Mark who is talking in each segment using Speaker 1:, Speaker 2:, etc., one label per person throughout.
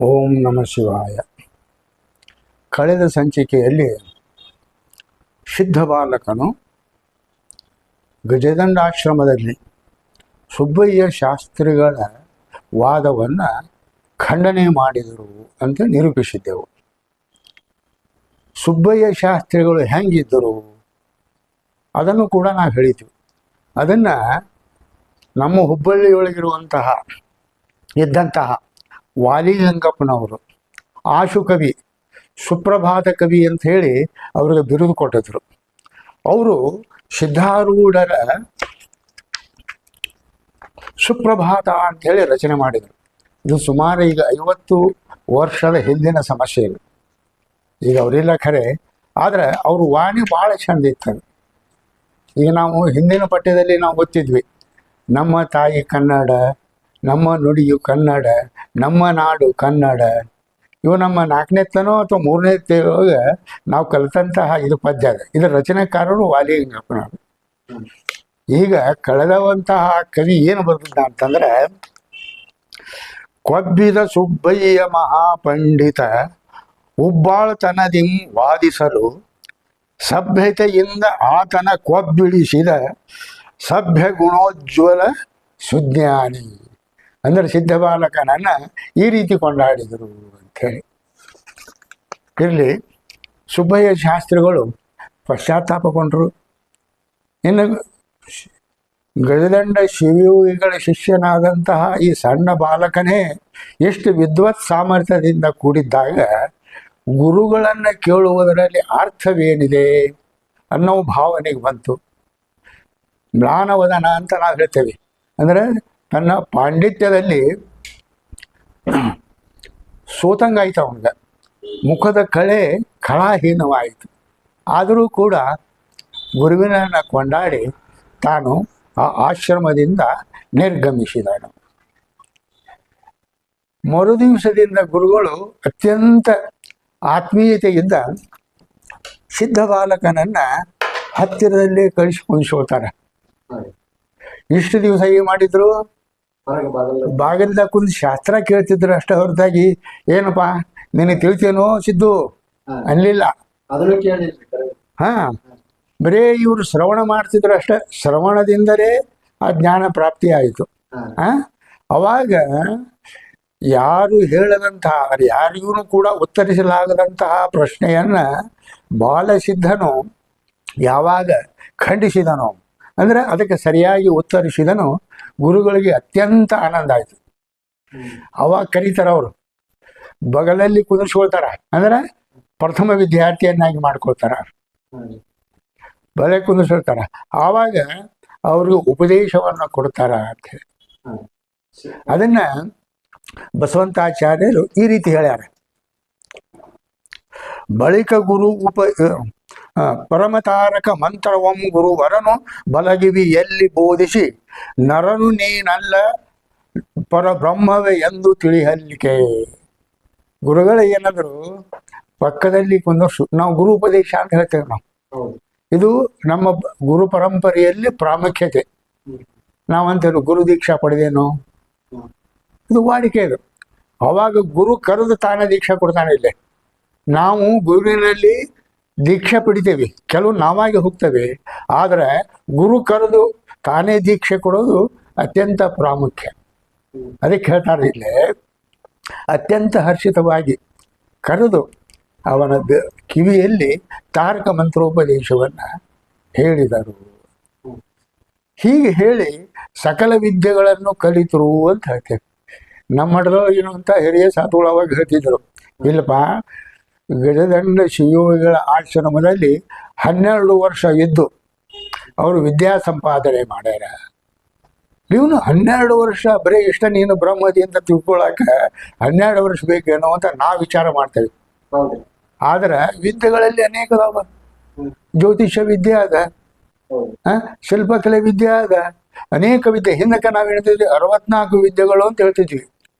Speaker 1: ಓಂ ನಮಃ ಶಿವಾಯ. ಕಳೆದ ಸಂಚಿಕೆಯಲ್ಲಿ ಸಿದ್ಧ ಬಾಲಕನು ಗಜದಂಡಾಶ್ರಮದಲ್ಲಿ ಸುಬ್ಬಯ್ಯ ಶಾಸ್ತ್ರಿಗಳ ವಾದವನ್ನು ಖಂಡನೆ ಮಾಡಿದರು ಅಂತ ನಿರೂಪಿಸಿದ್ದೆವು. ಸುಬ್ಬಯ್ಯ ಶಾಸ್ತ್ರಿಗಳು ಹೆಂಗಿದ್ದರು ಅದನ್ನು ಕೂಡ ನಾವು ಹೇಳಿದ್ವಿ. ಅದನ್ನು ನಮ್ಮ ಹುಬ್ಬಳ್ಳಿಯೊಳಗಿರುವಂತಹ ಇದ್ದಂತಹ ವಾಲಿಗಂಗಪ್ಪನವರು ಆಶುಕವಿ, ಸುಪ್ರಭಾತ ಕವಿ ಅಂತ ಹೇಳಿ ಅವ್ರಿಗೆ ಬಿರುದು ಕೊಟ್ಟಿದ್ರು. ಅವರು ಸಿದ್ಧಾರೂಢರ ಸುಪ್ರಭಾತ ಅಂಥೇಳಿ ರಚನೆ ಮಾಡಿದರು. ಇದು ಸುಮಾರು ಈಗ 50 ವರ್ಷದ ಹಿಂದಿನ ಸಮಸ್ಯೆ ಇದು. ಈಗ ಅವರಿಲ್ಲ ಖರೆ, ಆದರೆ ಅವ್ರ ವಾಣಿ ಭಾಳ ಚಂದ ಇತ್ತು. ಈಗ ನಾವು ಹಿಂದಿನ ಪಠ್ಯದಲ್ಲಿ ನಾವು ಓದ್ತಿದ್ವಿ, ನಮ್ಮ ತಾಯಿ ಕನ್ನಡ, ನಮ್ಮ ನುಡಿಯು ಕನ್ನಡ, ನಮ್ಮ ನಾಡು ಕನ್ನಡ. ಇವು ನಮ್ಮ 4ನೇತನೋ ಅಥವಾ 3ನೇ ನಾವು ಕಲಿತಂತಹ ಇದು ಪದ್ಯ ಅದ. ಇದರ ರಚನೆಕಾರರು ವಾಲಿಗಂಗಪ್ಪನವರು. ಈಗ ಕಳೆದವಂತಹ ಕವಿ ಏನು ಬರ್ತದ ಅಂತಂದ್ರೆ, ಕೊಬ್ಬಿದ ಸುಬ್ಬಯ್ಯ ಮಹಾಪಂಡಿತ ಉಬ್ಬಾಳ್ತನದಿಂ ವಾದಿಸಲು ಸಭ್ಯತೆಯಿಂದ ಆತನ ಕೊಬ್ಬಿಳಿಸಿದ ಸಭ್ಯ ಗುಣೋಜ್ವಲ ಸುಜ್ಞಾನಿ. ಅಂದರೆ ಸಿದ್ಧ ಬಾಲಕನನ್ನು ಈ ರೀತಿ ಕೊಂಡಾಡಿದರು ಅಂಥೇಳಿ. ಇರಲಿ, ಸುಬ್ಬಯ್ಯ ಶಾಸ್ತ್ರಿಗಳು ಪಶ್ಚಾತ್ತಾಪಗೊಂಡರು. ಇನ್ನು ಗಜದಂಡ ಶಿವಯೋಗಿಗಳ ಶಿಷ್ಯನಾದಂತಹ ಈ ಸಣ್ಣ ಬಾಲಕನೇ ಎಷ್ಟು ವಿದ್ವತ್ ಸಾಮರ್ಥ್ಯದಿಂದ ಕೂಡಿದ್ದಾಗ ಗುರುಗಳನ್ನು ಕೇಳುವುದರಲ್ಲಿ ಅರ್ಥವೇನಿದೆ ಅನ್ನೋ ಭಾವನೆಗೆ ಬಂತು. ಮ್ಲಾನವದನ ಅಂತ ನಾವು ಹೇಳ್ತೇವೆ. ಅಂದರೆ ತನ್ನ ಪಾಂಡಿತ್ಯದಲ್ಲಿ ಸೋತಂಗಾಯ್ತು ಅವನಿಗೆ, ಮುಖದ ಕಳೆ ಕಳಾಹೀನವಾಯಿತು. ಆದರೂ ಕೂಡ ಗುರುವಿನನ್ನು ಕೊಂಡಾಡಿ ತಾನು ಆ ಆಶ್ರಮದಿಂದ ನಿರ್ಗಮಿಸಿದನು. ಮರುದಿವಸದಿಂದ ಗುರುಗಳು ಅತ್ಯಂತ ಆತ್ಮೀಯತೆಯಿಂದ ಸಿದ್ಧ ಬಾಲಕನನ್ನು ಹತ್ತಿರದಲ್ಲೇ ಕಳಿಸ್ಕೊಳ್ತಾರೆ. ಇಷ್ಟು ದಿವಸ ಏನು ಮಾಡಿದ್ರು, ಬಾಗಿಲ್ದಾಗ ಕುಂದು ಶಾಸ್ತ್ರ ಕೇಳ್ತಿದ್ರು ಅಷ್ಟೇ ಹೊರತಾಗಿ ಏನಪ್ಪಾ ನಿನಗೆ ತಿಳ್ತೇನೋ ಸಿದ್ದು ಅನ್ಲಿಲ್ಲ. ಹಾ, ಬರೇ ಇವರು ಶ್ರವಣ ಮಾಡ್ತಿದ್ರು ಅಷ್ಟೇ. ಶ್ರವಣದಿಂದಲೇ ಆ ಜ್ಞಾನ ಪ್ರಾಪ್ತಿ ಆಯಿತು. ಅವಾಗ ಯಾರು ಹೇಳದಂತಹ, ಯಾರಿಗೂ ಕೂಡ ಉತ್ತರಿಸಲಾಗದಂತಹ ಪ್ರಶ್ನೆಯನ್ನ ಬಾಲಸಿದ್ಧನು ಯಾವಾಗ ಖಂಡಿಸಿದನೋ, ಅಂದರೆ ಅದಕ್ಕೆ ಸರಿಯಾಗಿ ಉತ್ತರಿಸಿದನು, ಗುರುಗಳಿಗೆ ಅತ್ಯಂತ ಆನಂದ ಆಯಿತು. ಅವಾಗ ಕರೀತಾರ, ಅವರು ಬಗಲಲ್ಲಿ ಕುದಿಸ್ಕೊಳ್ತಾರ, ಅಂದರೆ ಪ್ರಥಮ ವಿದ್ಯಾರ್ಥಿಯನ್ನಾಗಿ ಮಾಡ್ಕೊಳ್ತಾರ, ಬಲೆ ಕುದಿಸ್ಕೊಳ್ತಾರ. ಆವಾಗ ಅವ್ರಿಗೆ ಉಪದೇಶವನ್ನು ಕೊಡ್ತಾರ ಅಂತ ಹೇಳಿ. ಅದನ್ನ ಬಸವಂತಾಚಾರ್ಯರು ಈ ರೀತಿ ಹೇಳ್ಯಾರ. ಬಳಿಕ ಗುರು ಪರಮತಾರಕ ಮಂತ್ರವಂ ಗುರುವರನು ಬಲಗಿವಿ ಎಲ್ಲಿ ಬೋಧಿಸಿ ನರನು ನೀನಲ್ಲ ಪರಬ್ರಹ್ಮವೇ ಎಂದು ತಿಳಿಹಲ್ಲಿಕೆ. ಗುರುಗಳು ಏನಾದ್ರು ಪಕ್ಕದಲ್ಲಿ ಕುಂದರ್ಸು, ನಾವು ಗುರು ಉಪದೇಶ ಅಂತ ಹೇಳ್ತೇವೆ ನಾವು. ಇದು ನಮ್ಮ ಗುರು ಪರಂಪರೆಯಲ್ಲಿ ಪ್ರಾಮುಖ್ಯತೆ. ನಾವಂತೇನು ಗುರು ದೀಕ್ಷಾ ಪಡೆದೇನೋ, ಇದು ವಾಡಿಕೆ. ಇದು ಅವಾಗ ಗುರು ಕರೆದು ತಾನೇ ದೀಕ್ಷಾ ಕೊಡ್ತಾನೆ. ಇಲ್ಲೇ ನಾವು ಗುರುವಿನಲ್ಲಿ ದೀಕ್ಷೆ ಪಡಿತೇವೆ, ಕೆಲವು ನಾವಾಗಿ ಹೋಗ್ತೇವೆ. ಆದರೆ ಗುರು ಕರೆದು ತಾನೇ ದೀಕ್ಷೆ ಕೊಡೋದು ಅತ್ಯಂತ ಪ್ರಾಮುಖ್ಯ. ಅದಕ್ಕೆ ಹೇಳ್ತಾರೆ, ಇಲ್ಲೇ ಅತ್ಯಂತ ಹರ್ಷಿತವಾಗಿ ಕರೆದು ಅವನ ಕಿವಿಯಲ್ಲಿ ತಾರಕ ಮಂತ್ರೋಪದೇಶವನ್ನು ಹೇಳಿದರು. ಹೀಗೆ ಹೇಳಿ ಸಕಲ ವಿದ್ಯೆಗಳನ್ನು ಕಲಿತರು ಅಂತ ಹೇಳ್ತೇವೆ. ನಮ್ಮ ಮಠದೊಳಗೆ ಏನು ಅಂತ ಹಿರಿಯ ಸಾಧುಗಳವಾಗ ಹೇಳ್ತಿದ್ರು, ಇಲ್ಲಪ್ಪ ಗಜದಂಡ ಶಿವಯೋಗಿಗಳ ಆಶ್ರಮದಲ್ಲಿ 12 ವರ್ಷ ಇದ್ದು ಅವರು ವಿದ್ಯಾ ಸಂಪಾದನೆ ಮಾಡ್ಯಾರ. ಇವನು 12 ವರ್ಷ ಬರೀ ಇಷ್ಟ ನೀನು ಬ್ರಹ್ಮದಿ ಅಂತ ತಿಳ್ಕೊಳಕ 12 ವರ್ಷ ಬೇಕೇನೋ ಅಂತ ನಾವು ವಿಚಾರ ಮಾಡ್ತೇವೆ. ಆದ್ರೆ ವಿದ್ಯೆಗಳಲ್ಲಿ ಅನೇಕ ಅದಾವ. ಜ್ಯೋತಿಷ್ಯ ವಿದ್ಯೆ ಅದ, ಶಿಲ್ಪಕಲೆ ವಿದ್ಯೆ ಅದ, ಅನೇಕ ವಿದ್ಯೆ. ಹಿಂದಕ್ಕೆ ನಾವು ಹೇಳ್ತಿದ್ವಿ 64 ವಿದ್ಯೆಗಳು ಅಂತ ಹೇಳ್ತಿದ್ವಿ.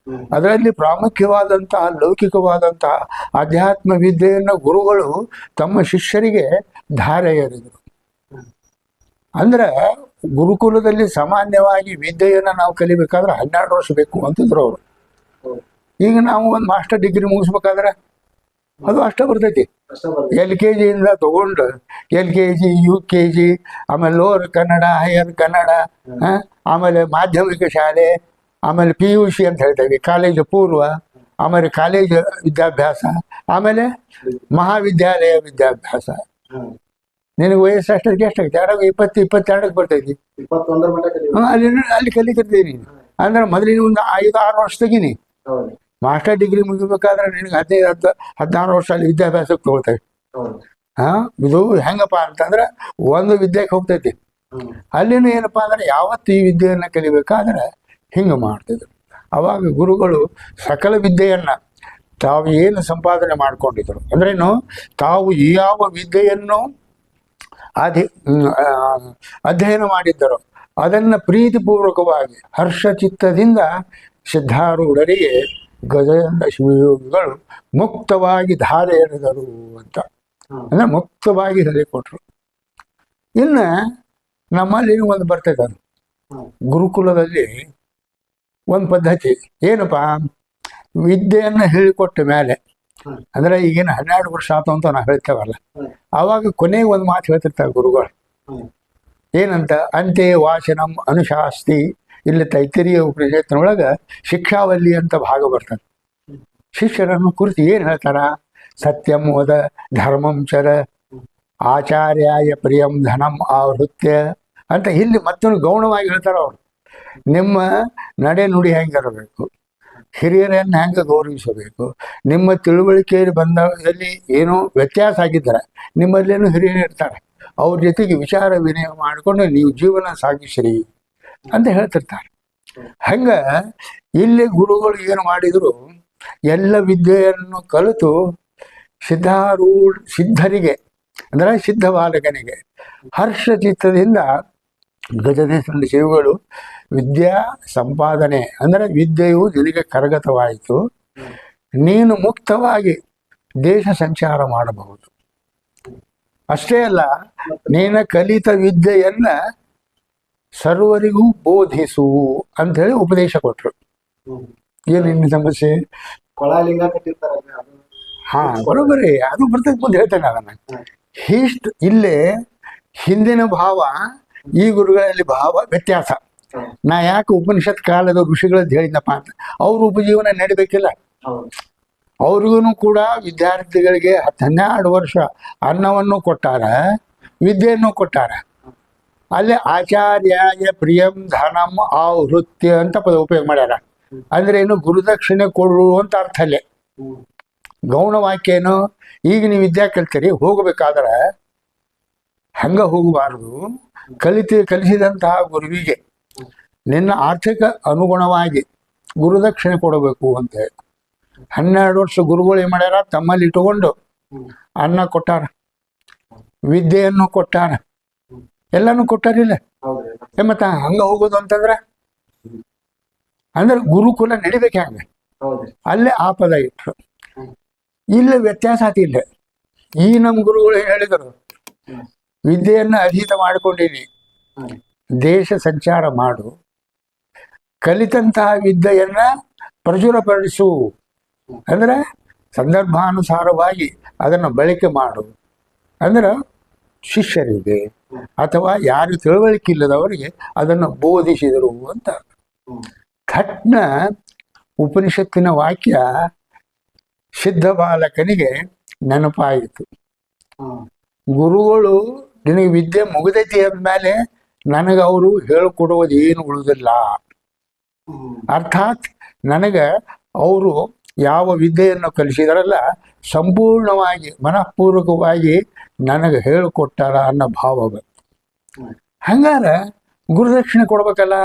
Speaker 1: ಅದರಲ್ಲಿ ಪ್ರಾಮುಖ್ಯವಾದಂತಹ ಲೌಕಿಕವಾದಂತಹ ಆಧ್ಯಾತ್ಮ ವಿದ್ಯೆಯನ್ನು ಗುರುಗಳು ತಮ್ಮ ಶಿಷ್ಯರಿಗೆ ಧಾರೆ ಎರೆದರು. ಅಂದ್ರೆ ಗುರುಕುಲದಲ್ಲಿ ಸಾಮಾನ್ಯವಾಗಿ ವಿದ್ಯೆಯನ್ನು ನಾವು ಕಲಿಬೇಕಾದ್ರೆ 12 ವರ್ಷ ಬೇಕು ಅಂತಿದ್ರು ಅವರು. ಈಗ ನಾವು ಒಂದು ಮಾಸ್ಟರ್ ಡಿಗ್ರಿ ಮುಗಿಸ್ಬೇಕಾದ್ರೆ ಅದು ಅಷ್ಟೇ ಬರ್ತೈತಿ. LKG ಇಂದ ತಗೊಂಡು LKG UKG ಆಮೇಲೆ ಲೋವರ್ ಕನ್ನಡ, ಹೈಯರ್ ಕನ್ನಡ, ಆಮೇಲೆ ಮಾಧ್ಯಮಿಕ ಶಾಲೆ, ಆಮೇಲೆ PUC ಅಂತ ಹೇಳ್ತೇವೆ, ಕಾಲೇಜು ಪೂರ್ವ, ಆಮೇಲೆ ಕಾಲೇಜು ವಿದ್ಯಾಭ್ಯಾಸ, ಆಮೇಲೆ ಮಹಾವಿದ್ಯಾಲಯ ವಿದ್ಯಾಭ್ಯಾಸ. ನಿನಗೆ ವಯಸ್ಸು ಅಷ್ಟಕ್ಕೆ ಎಷ್ಟಾಗುತ್ತೆ? 22 ಬರ್ತೈತಿ. ಅಲ್ಲಿ ಕಲಿತಿರ್ತೀನಿ ನೀನು. ಅಂದ್ರೆ ಮೊದಲಿನ ಒಂದು 5-6 ವರ್ಷ ತೆಗೀನಿ. ಮಾಸ್ಟರ್ ಡಿಗ್ರಿ ಮುಗಿಬೇಕಾದ್ರೆ ನಿನಗೆ 15-16 ವರ್ಷ ಅಲ್ಲಿ ವಿದ್ಯಾಭ್ಯಾಸಕ್ಕೆ ತಗೊಳ್ತೇವೆ. ಇದು ಹೆಂಗಪ್ಪ ಅಂತಂದ್ರೆ ಒಂದು ವಿದ್ಯೆಗೆ ಹೋಗ್ತೈತಿ. ಅಲ್ಲಿನೂ ಏನಪ್ಪ ಅಂದ್ರೆ ಯಾವತ್ತು ಈ ವಿದ್ಯೆಯನ್ನ ಕಲಿಬೇಕಾದ್ರೆ ಹಿಂಗೆ ಮಾಡ್ತಿದ್ರು. ಅವಾಗ ಗುರುಗಳು ಸಕಲ ವಿದ್ಯೆಯನ್ನ ತಾವು ಏನು ಸಂಪಾದನೆ ಮಾಡ್ಕೊಂಡಿದ್ರು ಅಂದ್ರೇನು, ತಾವು ಯಾವ ವಿದ್ಯೆಯನ್ನು ಅಧ್ಯಯನ ಮಾಡಿದ್ದರೋ ಅದನ್ನು ಪ್ರೀತಿಪೂರ್ವಕವಾಗಿ ಹರ್ಷಚಿತ್ತದಿಂದ ಸಿದ್ಧಾರೂಢರಿಗೆ ಗಜೇಂದ್ರ ಶಿವಯೋಗಿಗಳು ಮುಕ್ತವಾಗಿ ಧಾರೆ ಎರೆದರು ಅಂತ, ಅಂದ್ರೆ ಮುಕ್ತವಾಗಿ ಹೇಳಿಕೊಟ್ರು. ಇನ್ನು ನಮ್ಮಲ್ಲಿ ಒಂದು ಬರ್ತೈತೆ, ಅದು ಗುರುಕುಲದಲ್ಲಿ ಒಂದು ಪದ್ಧತಿ ಏನಪ್ಪ, ವಿದ್ಯೆಯನ್ನು ಹೇಳಿಕೊಟ್ಟ ಮೇಲೆ ಅಂದ್ರೆ ಈಗೇನು 12 ವರ್ಷ ಆತು ಅಂತ ನಾವು ಹೇಳ್ತೇವಲ್ಲ, ಆವಾಗ ಕೊನೆಗೆ ಒಂದು ಮಾತು ಹೇಳ್ತಿರ್ತಾರೆ ಗುರುಗಳು. ಏನಂತ? ಅಂತೆ ವಾಚನಂ ಅನುಶಾಸ್ತಿ. ಇಲ್ಲಿ ತೈತರಿಯ ಉಪನಿಷತ್ತಿನೊಳಗೆ ಶಿಕ್ಷಾವಲ್ಲಿ ಅಂತ ಭಾಗ ಬರ್ತದೆ. ಶಿಷ್ಯರನ್ನು ಕುರಿತು ಏನು ಹೇಳ್ತಾರ? ಸತ್ಯಂ ವದ ಧರ್ಮಂ ಚರ ಆಚಾರ್ಯಾಯ ಪ್ರಿಯಂ ಧನಂ ಆವೃತ್ಯ ಅಂತ ಇಲ್ಲಿ ಮತ್ತೊಂದು ಗೌಣವಾಗಿ ಹೇಳ್ತಾರ ಅವರು. ನಿಮ್ಮ ನಡೆ ನುಡಿ ಹೆಂಗಿರಬೇಕು, ಹಿರಿಯರನ್ನು ಹೆಂಗೆ ಗೌರವಿಸಬೇಕು, ನಿಮ್ಮ ತಿಳುವಳಿಕೆಯಲ್ಲಿ ಬಂದಲ್ಲಿ ಏನೋ ವ್ಯತ್ಯಾಸ ಆಗಿದ್ದಾರೆ ನಿಮ್ಮಲ್ಲೇನು ಹಿರಿಯರು ಇರ್ತಾರೆ, ಅವ್ರ ಜೊತೆಗೆ ವಿಚಾರ ವಿನಿಮಯ ಮಾಡಿಕೊಂಡು ನೀವು ಜೀವನ ಸಾಗಿಸ್ರಿ ಅಂತ ಹೇಳ್ತಿರ್ತಾರೆ. ಹಂಗ ಇಲ್ಲಿ ಗುರುಗಳು ಏನು ಮಾಡಿದ್ರು, ಎಲ್ಲ ವಿದ್ಯೆಯನ್ನು ಕಲಿತು ಸಿದ್ಧರಿಗೆ ಅಂದ್ರೆ ಸಿದ್ಧ ಬಾಲಕನಿಗೆ ಹರ್ಷಚಿತ್ತದಿಂದ ಗಜೇಂದ್ರ ಶಿವಗಳು ವಿದ್ಯಾ ಸಂಪಾದನೆ ಅಂದ್ರೆ ವಿದ್ಯೆಯು ನಿನಗೆ ಕರಗತವಾಯಿತು, ನೀನು ಮುಕ್ತವಾಗಿ ದೇಶ ಸಂಚಾರ ಮಾಡಬಹುದು. ಅಷ್ಟೇ ಅಲ್ಲ, ನೀನ ಕಲಿತ ವಿದ್ಯೆಯನ್ನ ಸರ್ವರಿಗೂ ಬೋಧಿಸು ಅಂತ ಹೇಳಿ ಉಪದೇಶ ಕೊಟ್ರು. ಏನಿನ್ನ ಸಮಸ್ಯೆ? ಹಾ ಬರೋಬರಿ, ಅದು ಬರ್ತದೆ ಮುಂದೆ ಹೇಳ್ತೇನೆ ಅದನ್ನ. ಇಲ್ಲೇ ಹಿಂದಿನ ಭಾವ ಈ ಗುರುಗಳಲ್ಲಿ ಭಾವ ವ್ಯತ್ಯಾಸ. ನಾ ಯಾಕೆ ಉಪನಿಷತ್ ಕಾಲದ ಋಷಿಗಳದ್ದು ಹೇಳಿದ್ನಪ್ಪ ಅಂತ, ಅವ್ರ ಉಪಜೀವನ ನಡಿಬೇಕಿಲ್ಲ. ಅವ್ರಿಗೂ ಕೂಡ ವಿದ್ಯಾರ್ಥಿಗಳಿಗೆ 12 ವರ್ಷ ಅನ್ನವನ್ನು ಕೊಟ್ಟಾರ, ವಿದ್ಯೆಯನ್ನು ಕೊಟ್ಟಾರ. ಅಲ್ಲೇ ಆಚಾರ್ಯಾಯ ಪ್ರಿಯಂ ಧನಂ ಆವೃತ್ಯ ಅಂತ ಪದ ಉಪಯೋಗ ಮಾಡ್ಯಾರ. ಅಂದ್ರೆ ಏನು? ಗುರುದಕ್ಷಿಣೆ ಕೊಡು ಅಂತ ಅರ್ಥ ಅಲ್ಲೇ. ಗೌಣ ವಾಕ್ಯ ಏನು? ಈಗ ನೀವು ವಿದ್ಯಾ ಕಲ್ತೀರಿ, ಹೋಗಬೇಕಾದ್ರೆ ಹಂಗ ಹೋಗಬಾರದು. ಕಲಿಸಿದಂತಹ ಗುರುವಿಗೆ ನಿನ್ನ ಆರ್ಥಿಕ ಅನುಗುಣವಾಗಿ ಗುರುದಕ್ಷಿಣೆ ಕೊಡಬೇಕು ಅಂತ. 12 ವರ್ಷ ಗುರುಗಳು ಏನ್ ಮಾಡ್ಯಾರ? ತಮ್ಮಲ್ಲಿ ಇಟ್ಟುಕೊಂಡು ಅನ್ನ ಕೊಟ್ಟಾರ, ವಿದ್ಯೆಯನ್ನು ಕೊಟ್ಟಾರ, ಎಲ್ಲಾನು ಕೊಟ್ಟಾರಿಲ್ಲ. ಮತ್ತ ಹಂಗ ಹೋಗೋದು ಅಂತಂದ್ರ ಅಂದ್ರೆ ಗುರುಕುಲ ನಡಿಬೇಕು ಹಂಗ. ಅಲ್ಲೇ ಆ ಪದ ಇಟ್ರು. ಇಲ್ಲ ವ್ಯತ್ಯಾಸ ಆತಿಲ್ಲ. ಈ ನಮ್ಮ ಗುರುಗಳು ಹೇಳಿದರು, ವಿದ್ಯೆಯನ್ನ ಅಧೀತ ಮಾಡಿಕೊಂಡಿನಿ, ದೇಶ ಸಂಚಾರ ಮಾಡು, ಕಲಿತಂತಹ ವಿದ್ಯೆಯನ್ನ ಪ್ರಚುರಪಡಿಸು ಅಂದ್ರೆ ಸಂದರ್ಭಾನುಸಾರವಾಗಿ ಅದನ್ನು ಬಳಕೆ ಮಾಡು. ಅಂದ್ರೆ ಶಿಷ್ಯರಿಗೆ ಅಥವಾ ಯಾರು ತಿಳುವಳಿಕೆ ಇಲ್ಲದವರಿಗೆ ಅದನ್ನು ಬೋಧಿಸಿದರು ಅಂತ. ಥಟ್ನ ಉಪನಿಷತ್ತಿನ ವಾಕ್ಯ ಸಿದ್ಧ ಬಾಲಕನಿಗೆ ನೆನಪಾಯಿತು. ಗುರುಗಳು ನಿನಗೆ ವಿದ್ಯೆ ಮುಗಿದೈತಿ ಅಂದಮೇಲೆ ನನಗೆ ಅವರು ಹೇಳಿಕೊಡುವುದು ಏನು ಉಳಿದಿಲ್ಲ. ಅರ್ಥಾತ್ ನನಗೆ ಅವರು ಯಾವ ವಿದ್ಯೆಯನ್ನು ಕಲಿಸಿದಾರಲ್ಲ ಸಂಪೂರ್ಣವಾಗಿ ಮನಃಪೂರ್ವಕವಾಗಿ ನನಗೆ ಹೇಳಿಕೊಟ್ಟಾರ ಅನ್ನೋ ಭಾವ ಬಂತು. ಹಂಗಾರ ಗುರುದಕ್ಷಿಣೆ ಕೊಡ್ಬೇಕಲ್ಲ.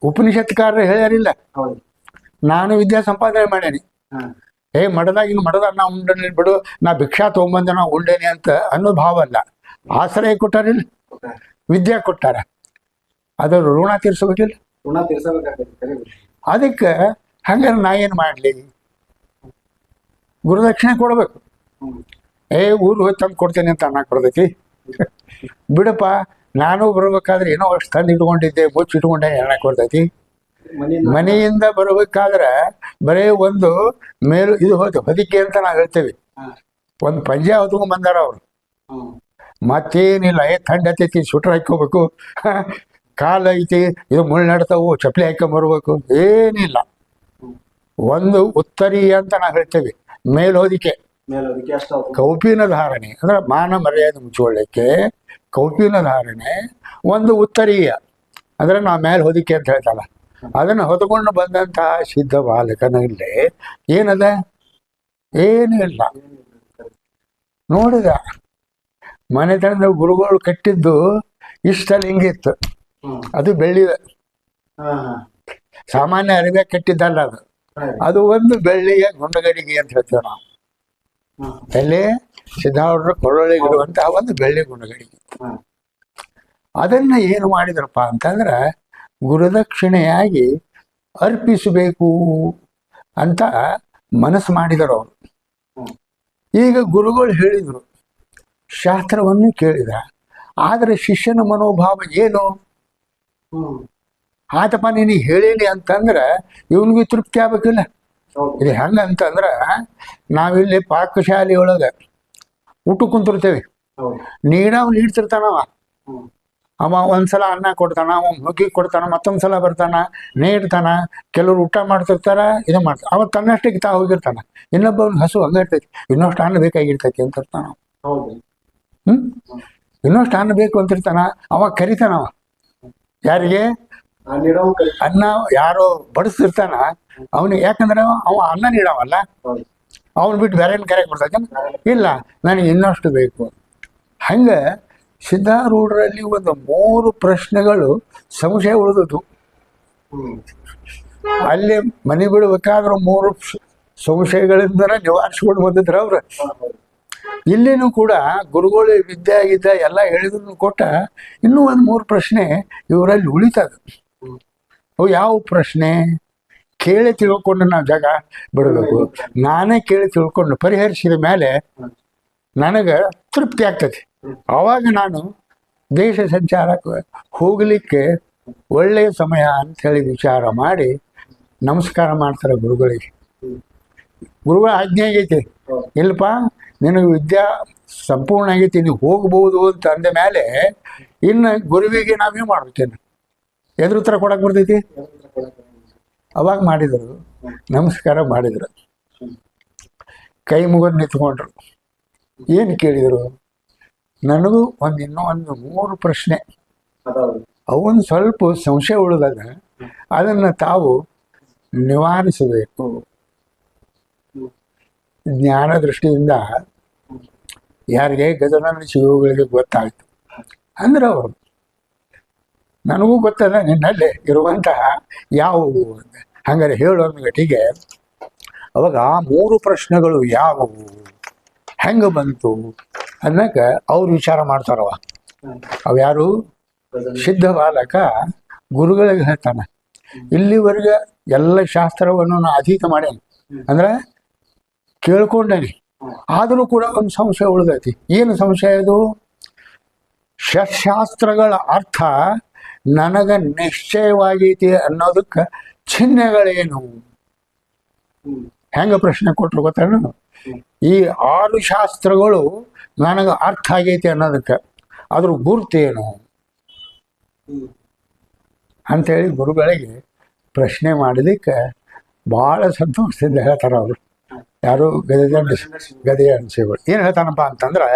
Speaker 1: ಉಪನಿಷತ್ಕಾರರು ಹೇಳ್ಯಾರಿಲ್ಲ, ನಾನು ವಿದ್ಯಾ ಸಂಪಾದನೆ ಮಾಡೇನಿ, ಮಠದಾಗಿನ ಮಠದ ನಾ ಉಂಡೇನಿ ಬಿಡು, ನಾ ಭಿಕ್ಷಾ ತಗೊಂಬಂದೆ ನಾ ಉಂಡೇನಿ ಅಂತ ಅನ್ನೋ ಭಾವ ಅಲ್ಲ. ಆಶ್ರಯ ಕೊಟ್ಟಾರಿಲ್ಲ, ವಿದ್ಯಾ ಕೊಟ್ಟಾರ, ಅದರ ಋಣ ತೀರ್ಸ್ಬೇಕಿಲ್ಲ. ಅದಕ್ಕೆ ಹಂಗಾರೆ ನಾ ಏನು ಮಾಡಲಿ? ಗುರುದಕ್ಷಿಣೆ ಕೊಡ್ಬೇಕು. ಊರು ಹೋಗಿ ತಂದು ಕೊಡ್ತೇನೆ ಅಂತ ಅನ್ನಕ್ಕೆ ಬರ್ತೈತಿ? ಬಿಡಪ್ಪ, ನಾನು ಬರ್ಬೇಕಾದ್ರೆ ಏನೋ ಅಷ್ಟು ತಂದು ಇಟ್ಕೊಂಡಿದ್ದೆ, ಮುಚ್ಚಿ ಇಟ್ಕೊಂಡೆ ಅನ್ನಕ್ಕೆ ಬರ್ತೈತಿ? ಮನೆಯಿಂದ ಬರಬೇಕಾದ್ರೆ ಬರೇ ಒಂದು ಮೇಲು ಇದು ಹೋಯ್ತು ಹೊದಿಕೆ ಅಂತ ನಾವು ಹೇಳ್ತೇವೆ. ಒಂದು ಪಂಜೆ ಹೊತ್ಕೊಂಡ್ ಬಂದಾರ ಅವ್ರು. ಮತ್ತೇನಿಲ್ಲ, ಥಂಡ್ ಹತ್ತೈತಿ, ಶೂಟ್ರ್ ಹಾಕೋಬೇಕು, ಕಾಲು ಐತಿ, ಇದು ಮುಳ್ಳು ನಡ್ತಾವು, ಚಪ್ಪಲಿ ಹಾಕೊಂಬರ್ಬೇಕು, ಏನಿಲ್ಲ. ಒಂದು ಉತ್ತರೀಯ ಅಂತ ನಾವು ಹೇಳ್ತೇವೆ, ಮೇಲ್ಹೊದಿಕೆ. ಕೌಪಿನ ಧಾರಣೆ ಅಂದ್ರೆ ಮಾನ ಮರ್ಯಾದೆ ಮುಚ್ಚಿಕೊಳ್ಳಿಕ್ಕೆ ಕೌಪಿನ ಧಾರಣೆ. ಒಂದು ಉತ್ತರೀಯ ಅಂದ್ರೆ ನಾವು ಮೇಲೆ ಹೊದಿಕೆ ಅಂತ ಹೇಳ್ತಲ್ಲ, ಅದನ್ನು ಹೊತ್ಕೊಂಡು ಬಂದಂತಹ ಸಿದ್ಧ ಬಾಲಕನಲ್ಲಿ ಏನದ? ಏನೂ ಇಲ್ಲ. ನೋಡಿದ ಮನೆತನದ ಗುರುಗಳು ಕಟ್ಟಿದ್ದು ಇಷ್ಟಲ್ಲಿ ಹಿಂಗಿತ್ತು, ಅದು ಬೆಳ್ಳಿದ, ಸಾಮಾನ್ಯ ಅರಿವೆ ಕಟ್ಟಿದ್ದಲ್ಲ ಅದು. ಅದು ಒಂದು ಬೆಳ್ಳಿಯ ಗುಂಡಗಡಿಗೆ ಅಂತ ಹೇಳ್ತೇವೆ ನಾವು. ಎಲ್ಲಿ ಸಿದ್ಧಾರೂಢರ ಕೊಳ್ಳೊಳಗಿರುವಂತಹ ಒಂದು ಬೆಳ್ಳಿ ಗುಂಡಗಡಿಗೆ. ಅದನ್ನ ಏನು ಮಾಡಿದ್ರಪ್ಪ ಅಂತಂದ್ರೆ ಗುರುದಕ್ಷಿಣೆಯಾಗಿ ಅರ್ಪಿಸಬೇಕು ಅಂತ ಮನಸ್ಸು ಮಾಡಿದರು ಅವರು. ಈಗ ಗುರುಗಳು ಹೇಳಿದರು, ಶಾಸ್ತ್ರವನ್ನು ಕೇಳಿದ, ಆದರೆ ಶಿಷ್ಯನ ಮನೋಭಾವ ಏನು? ಆತಪ್ಪ ನಿನಗೆ ಹೇಳಿನಿ ಅಂತಂದ್ರೆ ಇವನಿಗೂ ತೃಪ್ತಿ ಆಗ್ಬೇಕಿಲ್ಲ. ಇದು ಹೆಂಗಂತಂದ್ರ ನಾವಿಲ್ಲಿ ಪಾಕಶಾಲೆಯೊಳಗೆ ಊಟ ಕುಂತಿರ್ತೇವೆ, ನೀಡ್ತಿರ್ತಾನವ. ಅವ ಒಂದ್ಸಲ ಅನ್ನ ಕೊಡ್ತಾನ, ಅವ ನುಗ್ಗಿ ಕೊಡ್ತಾನ, ಮತ್ತೊಂದ್ಸಲ ಬರ್ತಾನ, ನೀಡ್ತಾನ. ಕೆಲವ್ರು ಊಟ ಮಾಡ್ತಿರ್ತಾರ, ಇದು ಮಾಡ್ತಾರ. ಅವ ತನ್ನಷ್ಟಕ್ಕೆ ತಾ ಹೋಗಿರ್ತಾನ, ಇನ್ನೊಬ್ಬ ಹಸು ಹಂಗ ಇರ್ತೈತಿ, ಇನ್ನಷ್ಟು ಅನ್ನ ಬೇಕಾಗಿರ್ತೈತಿ ಅಂತ ಇರ್ತಾನ. ಇನ್ನಷ್ಟು ಅನ್ನ ಬೇಕು ಅಂತಿರ್ತಾನ. ಅವ ಕರಿತಾನವ, ಯಾರಿಗೆ? ಅನ್ನ ಯಾರೋ ಬಡಿಸ್ತಿರ್ತಾನ ಅವನಿಗೆ. ಯಾಕಂದ್ರೆ ಅವ ಅನ್ನ ನೀಡವಲ್ಲ, ಅವನ್ ಬಿಟ್ಟು ಬೇರೆ ಕರೆಗೆ ಬರ್ತೈತೆ ಇಲ್ಲ, ನನಗೆ ಇನ್ನಷ್ಟು ಬೇಕು. ಹಂಗ ಸಿದ್ಧಾರೂಢರಲ್ಲಿ ಒಂದು 3 ಪ್ರಶ್ನೆಗಳು ಸಂಶಯ ಉಳಿದದ್ದು. ಅಲ್ಲಿ ಮನೆ ಬಿಡಬೇಕಾದ್ರೂ 3 ಸಂಶಯಗಳಿಂದ ನಿವಾರಿಸ್ಕೊಂಡು ಬಂದಿದ್ರು ಅವ್ರು. ಇಲ್ಲಿನೂ ಕೂಡ ಗುರುಗಳು ವಿದ್ಯೆ ಆಗಿದ್ದ ಎಲ್ಲ ಹೇಳಿದ್ರು ಕೊಟ್ಟ ಇನ್ನೂ ಒಂದು 3 ಪ್ರಶ್ನೆ ಇವರಲ್ಲಿ ಉಳಿತದ. ಅವು ಯಾವ ಪ್ರಶ್ನೆ? ಕೇಳಿ ತಿಳ್ಕೊಂಡು ನಾವು ಜಾಗ ಬಿಡಬೇಕು. ನಾನೇ ಕೇಳಿ ತಿಳ್ಕೊಂಡು ಪರಿಹರಿಸಿದ ಮೇಲೆ ನನಗೆ ತೃಪ್ತಿ ಆಗ್ತದೆ. ಆವಾಗ ನಾನು ದೇಶ ಸಂಚಾರಕ್ಕೆ ಹೋಗ್ಲಿಕ್ಕೆ ಒಳ್ಳೆಯ ಸಮಯ ಅಂಥೇಳಿ ವಿಚಾರ ಮಾಡಿ ನಮಸ್ಕಾರ ಮಾಡ್ತಾರೆ ಗುರುಗಳಿಗೆ. ಗುರುಗಳ ಆಜ್ಞೆ ಆಗೈತಿ, ಇಲ್ಲಪ್ಪ ನಿನಗೆ ವಿದ್ಯಾ ಸಂಪೂರ್ಣ ಆಗೈತಿ, ನೀವು ಹೋಗ್ಬೋದು ಅಂತ ಅಂದ ಮೇಲೆ ಇನ್ನು ಗುರುವಿಗೆ ನಾವೇ ಮಾಡ್ಬೇಕೇನು? ಎದುರು ಉತ್ತರ ಕೊಡಕ್ಕೆ ಬರ್ತೈತಿ? ಅವಾಗ ಮಾಡಿದರು, ನಮಸ್ಕಾರ ಮಾಡಿದರು, ಕೈ ಮುಗಿದು ನಿಂತ್ಕೊಂಡ್ರು. ಏನು ಕೇಳಿದರು? ನನಗೂ ಇನ್ನೂ ಒಂದು 3 ಪ್ರಶ್ನೆ ಅವನ್ ಸ್ವಲ್ಪ ಸಂಶಯ ಉಳಿದಾಗ ಅದನ್ನು ತಾವು ನಿವಾರಿಸಬೇಕು. ಜ್ಞಾನ ದೃಷ್ಟಿಯಿಂದ ಯಾರಿಗೆ ಗಜಾನನ ಶಿವಗಳಿಗೆ ಗೊತ್ತಾಯ್ತು ಅಂದ್ರೆ ಅವರು, ನನಗೂ ಗೊತ್ತಲ್ಲ ನಿನ್ನಲ್ಲಿ ಇರುವಂತಹ ಯಾವುವು ಅಂತ. ಹಂಗಾರೆ ಹೇಳೋ ಗಟ್ಟಿಗೆ ಅವಾಗ ಆ 3 ಪ್ರಶ್ನೆಗಳು ಯಾವುವು, ಹೆಂಗೆ ಬಂತು ಅನ್ನಕ ಅವ್ರು ವಿಚಾರ ಮಾಡ್ತಾರವ. ಅವ್ಯಾರು? ಸಿದ್ಧ ಬಾಲಕ ಗುರುಗಳಿಗೆ ಹೇಳ್ತಾನೆ, ಇಲ್ಲಿವರೆಗೆ ಎಲ್ಲ ಶಾಸ್ತ್ರವನ್ನು ನಾ ಅಧೀತ ಮಾಡೇನಿ ಅಂದ್ರೆ ಕೇಳ್ಕೊಂಡೇನಿ, ಆದರೂ ಕೂಡ ಒಂದು ಸಂಶಯ ಉಳಿದೈತಿ. ಏನು ಸಂಶಯ ಅದು? ಷಟ್ಶಾಸ್ತ್ರಗಳ ಅರ್ಥ ನನಗೆ ನಿಶ್ಚಯವಾಗೈತಿ ಅನ್ನೋದಕ್ಕೆ ಚಿಹ್ನೆಗಳೇನು? ಹೆಂಗ ಪ್ರಶ್ನೆ ಕೊಟ್ರು ಗೊತ್ತೇನು? ಈ 6 ಶಾಸ್ತ್ರಗಳು ನನಗೆ ಅರ್ಥ ಆಗೈತಿ ಅನ್ನೋದಕ್ಕೆ ಅದ್ರ ಗುರ್ತೇನು ಅಂಥೇಳಿ ಗುರುಗಳಿಗೆ ಪ್ರಶ್ನೆ ಮಾಡಲಿಕ್ಕೆ ಭಾಳ ಸಂತೋಷದಿಂದ ಹೇಳ್ತಾರೆ ಅವರು. ಯಾರು? ಗದೆಯ ಶಿವಗಳು. ಏನು ಹೇಳ್ತಾನಪ್ಪ ಅಂತಂದ್ರೆ,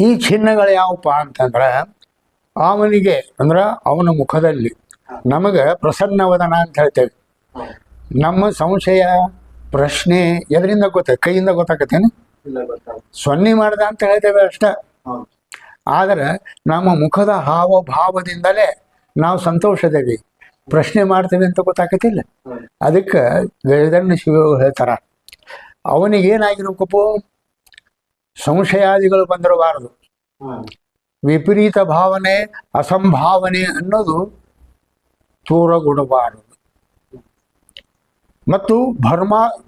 Speaker 1: ಈ ಚಿಹ್ನೆಗಳು ಯಾವಪ್ಪ ಅಂತಂದ್ರೆ ಅವನಿಗೆ ಅಂದ್ರೆ ಅವನ ಮುಖದಲ್ಲಿ ನಮಗೆ ಪ್ರಸನ್ನವದನ ಅಂತ ಹೇಳ್ತೇವೆ. ನಮ್ಮ ಸಂಶಯ ಪ್ರಶ್ನೆ ಎದರಿಂದ ಗೊತ್ತಾಯ್ತು? ಕೈಯಿಂದ ಗೊತ್ತಾಗತ್ತೇನು? ಸೊನ್ನೆ ಮಾಡ್ದ ಅಂತ ಹೇಳ್ತೇವೆ ಅಷ್ಟ. ಆದರೆ ನಮ್ಮ ಮುಖದ ಹಾವಭಾವದಿಂದಲೇ ನಾವು ಸಂತೋಷದೇವಿ ಪ್ರಶ್ನೆ ಮಾಡ್ತೇವೆ ಅಂತ ಗೊತ್ತಾಗತ್ತಿಲ್ಲ. ಅದಕ್ಕೆ ಗಜಧರ್ಮ ಶಿವಗಳು ಹೇಳ್ತಾರ, ಅವನಿಗೇನಾಗಿರ್ಬೇಕಪ್ಪ? ಸಂಶಯಾದಿಗಳು ಬಂದಿರಬಾರದು, ವಿಪರೀತ ಭಾವನೆ ಅಸಂಭಾವನೆ ಅನ್ನೋದು ತೋರಗೊಡಬಾರದು, ಮತ್ತು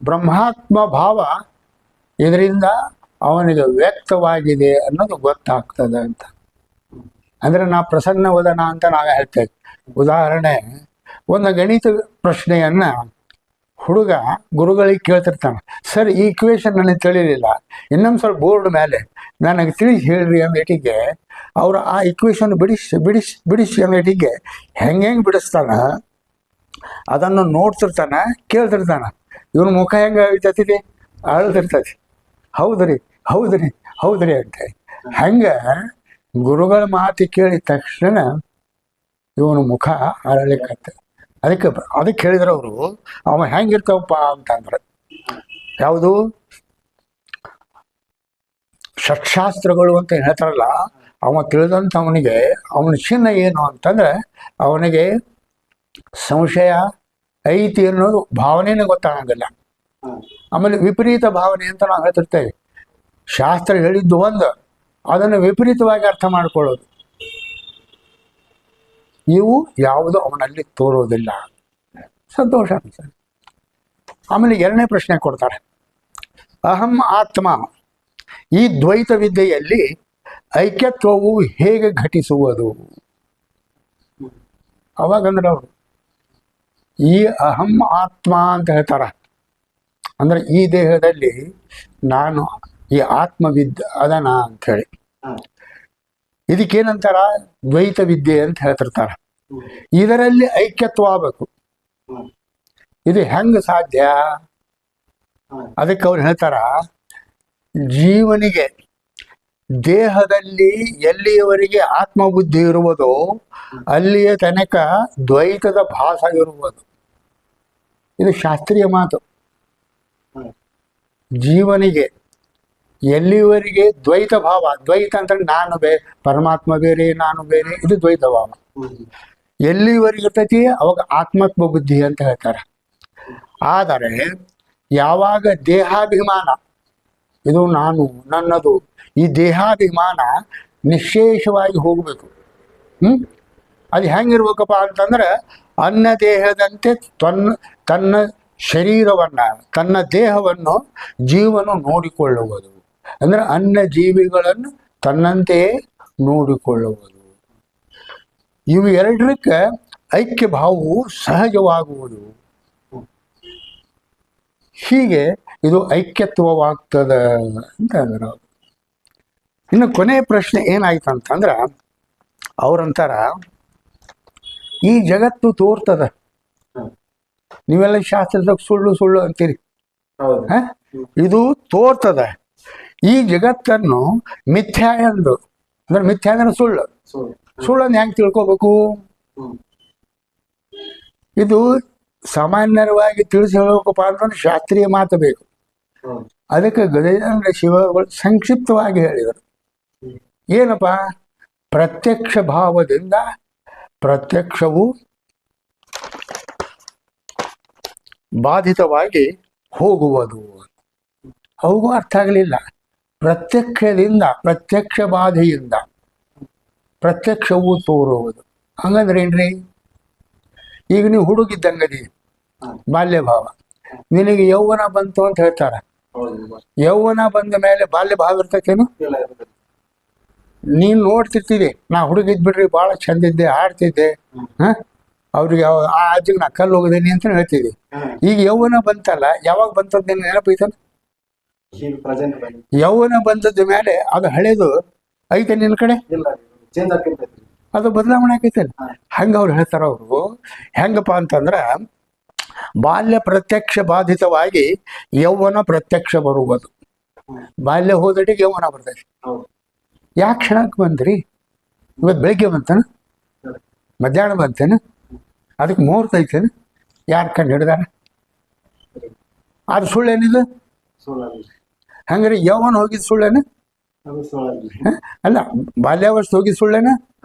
Speaker 1: ಬ್ರಹ್ಮಾತ್ಮ ಭಾವ ಇದರಿಂದ ಅವನಿಗೆ ವ್ಯಕ್ತವಾಗಿದೆ ಅನ್ನೋದು ಗೊತ್ತಾಗ್ತದೆ ಅಂತ. ಅಂದ್ರೆ ನಾ ಪ್ರಸನ್ನ ವದನ ಅಂತ ನಾವೇ ಹೇಳ್ತೇವೆ. ಉದಾಹರಣೆ, ಒಂದು ಗಣಿತ ಪ್ರಶ್ನೆಯನ್ನ ಹುಡುಗ ಗುರುಗಳಿಗೆ ಕೇಳ್ತಿರ್ತಾನೆ, ಸರ್ ಈ ಇಕ್ವೇಶನ್ ನನಗೆ ತಿಳಿಲಿಲ್ಲ, ಇನ್ನೊಂದು ಸ್ವಲ್ಪ ಬೋರ್ಡ್ ಮೇಲೆ ನನಗೆ ತಿಳಿಸಿ ಹೇಳ್ರಿ ಅಂದೇಟಿಗೆ ಅವರು ಆ ಇಕ್ವೇಶನ್ ಬಿಡಿಸಿ ಅಂದೇಟಿಗೆ ಹೆಂಗೆ ಬಿಡಿಸ್ತಾನ ಅದನ್ನು ನೋಡ್ತಿರ್ತಾನ, ಕೇಳ್ತಿರ್ತಾನ. ಇವನ ಮುಖ ಹೆಂಗೆ ಆಗ್ತೈತಿ, ಅಳ್ತಿರ್ತೈತಿ, ಹೌದ್ರಿ ಹೌದ್ರಿ ಹೌದ್ರಿ ಅಂತ. ಹಂಗೆ ಗುರುಗಳ ಮಾತು ಕೇಳಿದ ತಕ್ಷಣ ಇವನ ಮುಖ ಅರಳಿಕತ್ತ. ಅದಕ್ಕೆ ಹೇಳಿದ್ರು ಅವರು, ಅವ ಹೆಂಗಿರ್ತಾವಪ್ಪ ಅಂತಂದ್ರೆ, ಯಾವುದು ಷಟ್ಶಾಸ್ತ್ರಗಳು ಅಂತ ಹೇಳ್ತಾರಲ್ಲ, ಅವ ತಿಳಿದಂಥ ಅವನ ಚಿಹ್ನೆ ಏನು ಅಂತಂದ್ರೆ ಅವನಿಗೆ ಸಂಶಯ ಐತಿ ಅನ್ನೋದು ಭಾವನೆನೇ ಗೊತ್ತಾಗಂಗಿಲ್ಲ. ಆಮೇಲೆ ವಿಪರೀತ ಭಾವನೆ ಅಂತ ನಾವು ಹೇಳ್ತಿರ್ತೇವೆ. ಶಾಸ್ತ್ರ ಹೇಳಿದ್ದು ಒಂದು, ಅದನ್ನು ವಿಪರೀತವಾಗಿ ಅರ್ಥ ಮಾಡ್ಕೊಳ್ಳೋದು, ಇವು ಯಾವುದು ಅವನಲ್ಲಿ ತೋರೋದಿಲ್ಲ. ಸಂತೋಷ ಅನ್ಸುತ್ತೆ. ಆಮೇಲೆ ಎರಡನೇ ಪ್ರಶ್ನೆ ಕೊಡ್ತಾರೆ, ಅಹಂ ಆತ್ಮ, ಈ ದ್ವೈತ ವಿದ್ಯೆಯಲ್ಲಿ ಐಕ್ಯತ್ವವು ಹೇಗೆ ಘಟಿಸುವುದು? ಅವಾಗಂದ್ರೆ ಅವರು ಈ ಅಹಂ ಆತ್ಮ ಅಂತ ಹೇಳ್ತಾರ, ಅಂದ್ರೆ ಈ ದೇಹದಲ್ಲಿ ನಾನು ಈ ಆತ್ಮವಿದ್ ಅದನ ಅಂಥೇಳಿ. ಇದಕ್ಕೇನಂತಾರ, ದ್ವೈತ ವಿದ್ಯೆ ಅಂತ ಹೇಳ್ತಿರ್ತಾರ. ಇದರಲ್ಲಿ ಐಕ್ಯತ್ವ ಆಗಬೇಕು. ಇದು ಹೆಂಗ ಸಾಧ್ಯ? ಅದಕ್ಕೆ ಅವ್ರು ಹೇಳ್ತಾರ, ಜೀವನಿಗೆ ದೇಹದಲ್ಲಿ ಎಲ್ಲಿಯವರೆಗೆ ಆತ್ಮಬುದ್ಧಿ ಇರುವುದೋ ಅಲ್ಲಿಯ ತನಕ ದ್ವೈತದ ಭಾಸ ಇರುವುದು. ಇದು ಶಾಸ್ತ್ರೀಯ ಮಾತು. ಜೀವನಿಗೆ ಎಲ್ಲಿವರೆಗೆ ದ್ವೈತ ಭಾವ, ದ್ವೈತ ಅಂತ ನಾನು ಪರಮಾತ್ಮ ಬೇರೆ ನಾನು ಬೇರೆ, ಇದು ದ್ವೈತ ಭಾವ ಎಲ್ಲಿವರೆಗೆ ಇರ್ತೈತಿ ಅವಾಗ ಆತ್ಮತ್ವ ಬುದ್ಧಿ ಅಂತ ಹೇಳ್ತಾರೆ. ಆದರೆ ಯಾವಾಗ ದೇಹಾಭಿಮಾನ, ಇದು ನಾನು ನನ್ನದು, ಈ ದೇಹಾಭಿಮಾನ ನಿಶೇಷವಾಗಿ ಹೋಗಬೇಕು. ಅದು ಹೆಂಗಿರ್ಬೇಕಪ್ಪ ಅಂತಂದ್ರೆ, ಅನ್ನ ದೇಹದಂತೆ ತನ್ನ ಶರೀರವನ್ನು, ತನ್ನ ದೇಹವನ್ನು ಜೀವನು ನೋಡಿಕೊಳ್ಳುವುದು. ಅಂದ್ರೆ ಅನ್ನ ಜೀವಿಗಳನ್ನು ತನ್ನಂತೆಯೇ ನೋಡಿಕೊಳ್ಳುವುದು. ಇವು ಎರಡಕ್ಕೆ ಐಕ್ಯ ಭಾವವು ಸಹಜವಾಗುವುದು. ಹೀಗೆ ಇದು ಐಕ್ಯತ್ವವಾಗ್ತದ ಅಂತ ಅಂದ್ರು. ಇನ್ನು ಕೊನೆಯ ಪ್ರಶ್ನೆ ಏನಾಯ್ತು ಅಂತಂದ್ರೆ, ಅವ್ರಂತಾರ, ಈ ಜಗತ್ತು ತೋರ್ತದ, ನೀವೆಲ್ಲ ಶಾಸ್ತ್ರದಾಗ ಸುಳ್ಳು ಸುಳ್ಳು ಅಂತೀರಿ, ಇದು ತೋರ್ತದ. ಈ ಜಗತ್ತನ್ನು ಮಿಥ್ಯಾ ಎಂದು, ಅಂದ್ರೆ ಮಿಥ್ಯಾ ಅಂದ್ರೆ ಸುಳ್ಳು, ಸುಳ್ಳನ್ನು ಹೆಂಗೆ ತಿಳ್ಕೋಬೇಕು? ಇದು ಸಾಮಾನ್ಯವಾಗಿ ತಿಳಿಸಿ ಹೇಳಬೇಕಪ್ಪ ಅಂತಂದ್ರೆ ಶಾಸ್ತ್ರೀಯ ಮಾತು ಬೇಕು. ಅದಕ್ಕೆ ಗಜೇಂದ್ರ ಶಿವಗಳು ಸಂಕ್ಷಿಪ್ತವಾಗಿ ಹೇಳಿದರು. ಏನಪ್ಪ? ಪ್ರತ್ಯಕ್ಷ ಭಾವದಿಂದ ಪ್ರತ್ಯಕ್ಷವು ಬಾಧಿತವಾಗಿ ಹೋಗುವುದು. ಅವು ಅರ್ಥ ಆಗಲಿಲ್ಲ. ಪ್ರತ್ಯಕ್ಷದಿಂದ, ಪ್ರತ್ಯಕ್ಷ ಬಾಧೆಯಿಂದ ಪ್ರತ್ಯಕ್ಷವು ತೋರುವುದು. ಹಂಗಂದ್ರೆ ಏನ್ರಿ? ಈಗ ನೀವು ಹುಡುಗಿದ್ದಂಗದಿ, ಬಾಲ್ಯ ಭಾವ, ನಿನಗೆ ಯೌವನ ಬಂತು ಅಂತ ಹೇಳ್ತಾರ. ಯೌವನ ಬಂದ ಮೇಲೆ ಬಾಲ್ಯ ಭಾವ ಇರ್ತೈತೇನು? ನೀನ್ ನೋಡ್ತಿರ್ತೀವಿ, ನಾ ಹುಡುಗಿದ್ ಬಿಡ್ರಿ ಭಾಳ ಚಂದಿದ್ದೆ, ಆಡ್ತಿದ್ದೆ, ಅವ್ರಿಗೆ ಆ ಅಜ್ಜಿಗೆ ನಾ ಕಲ್ಲು ಹೋಗದೇನಿ ಅಂತ ಹೇಳ್ತಿದ್ವಿ. ಈಗ ಯೌವನ ಬಂತಲ್ಲ, ಯಾವಾಗ ಬಂತದ ನಿನ್ನ ನೆನಪೈತಲ್ಲ? ಯೌವನ ಬಂದದ ಮೇಲೆ ಅದು ಹಳೇದು ಐತೆ ನಿನ್ನ ಕಡೆ, ಅದು ಬದಲಾವಣೆ ಆಕೈತಲ್ಲ. ಹಂಗ ಅವ್ರು ಹೇಳ್ತಾರ. ಅವರು ಹೆಂಗಪ್ಪ ಅಂತಂದ್ರ, ಬಾಲ್ಯ ಪ್ರತ್ಯಕ್ಷ ಬಾಧಿತವಾಗಿ ಯೌವನ ಪ್ರತ್ಯಕ್ಷ ಬರುವುದು. ಬಾಲ್ಯ ಹೋದಟಿಗೆ ಯೌವನ ಬರ್ತೈತಿ. ಯಾಕೆ ಕ್ಷಣಕ್ಕೆ ಬಂದ್ರಿ? ಇವತ್ತು ಬೆಳಿಗ್ಗೆ ಬಂತನ, ಮಧ್ಯಾಹ್ನ ಬಂತೇನು, ಅದಕ್ಕೆ ಮುಹೂರ್ತ ಐತೇನು? ಯಾರು ಕಂಡು ಹಿಡ್ದಾರ? ಅದು ಸುಳ್ಳೇನಿದು? ಹಂಗಾರೆ ಯೌವನ ಹೋಗಿದ್ ಸುಳ್ಳೇನು? ಅಲ್ಲ, ಬಾಲ್ಯಾವಸ್ಥೆ ಹೋಗಿದ್ ಸುಳ್ಳೇನ?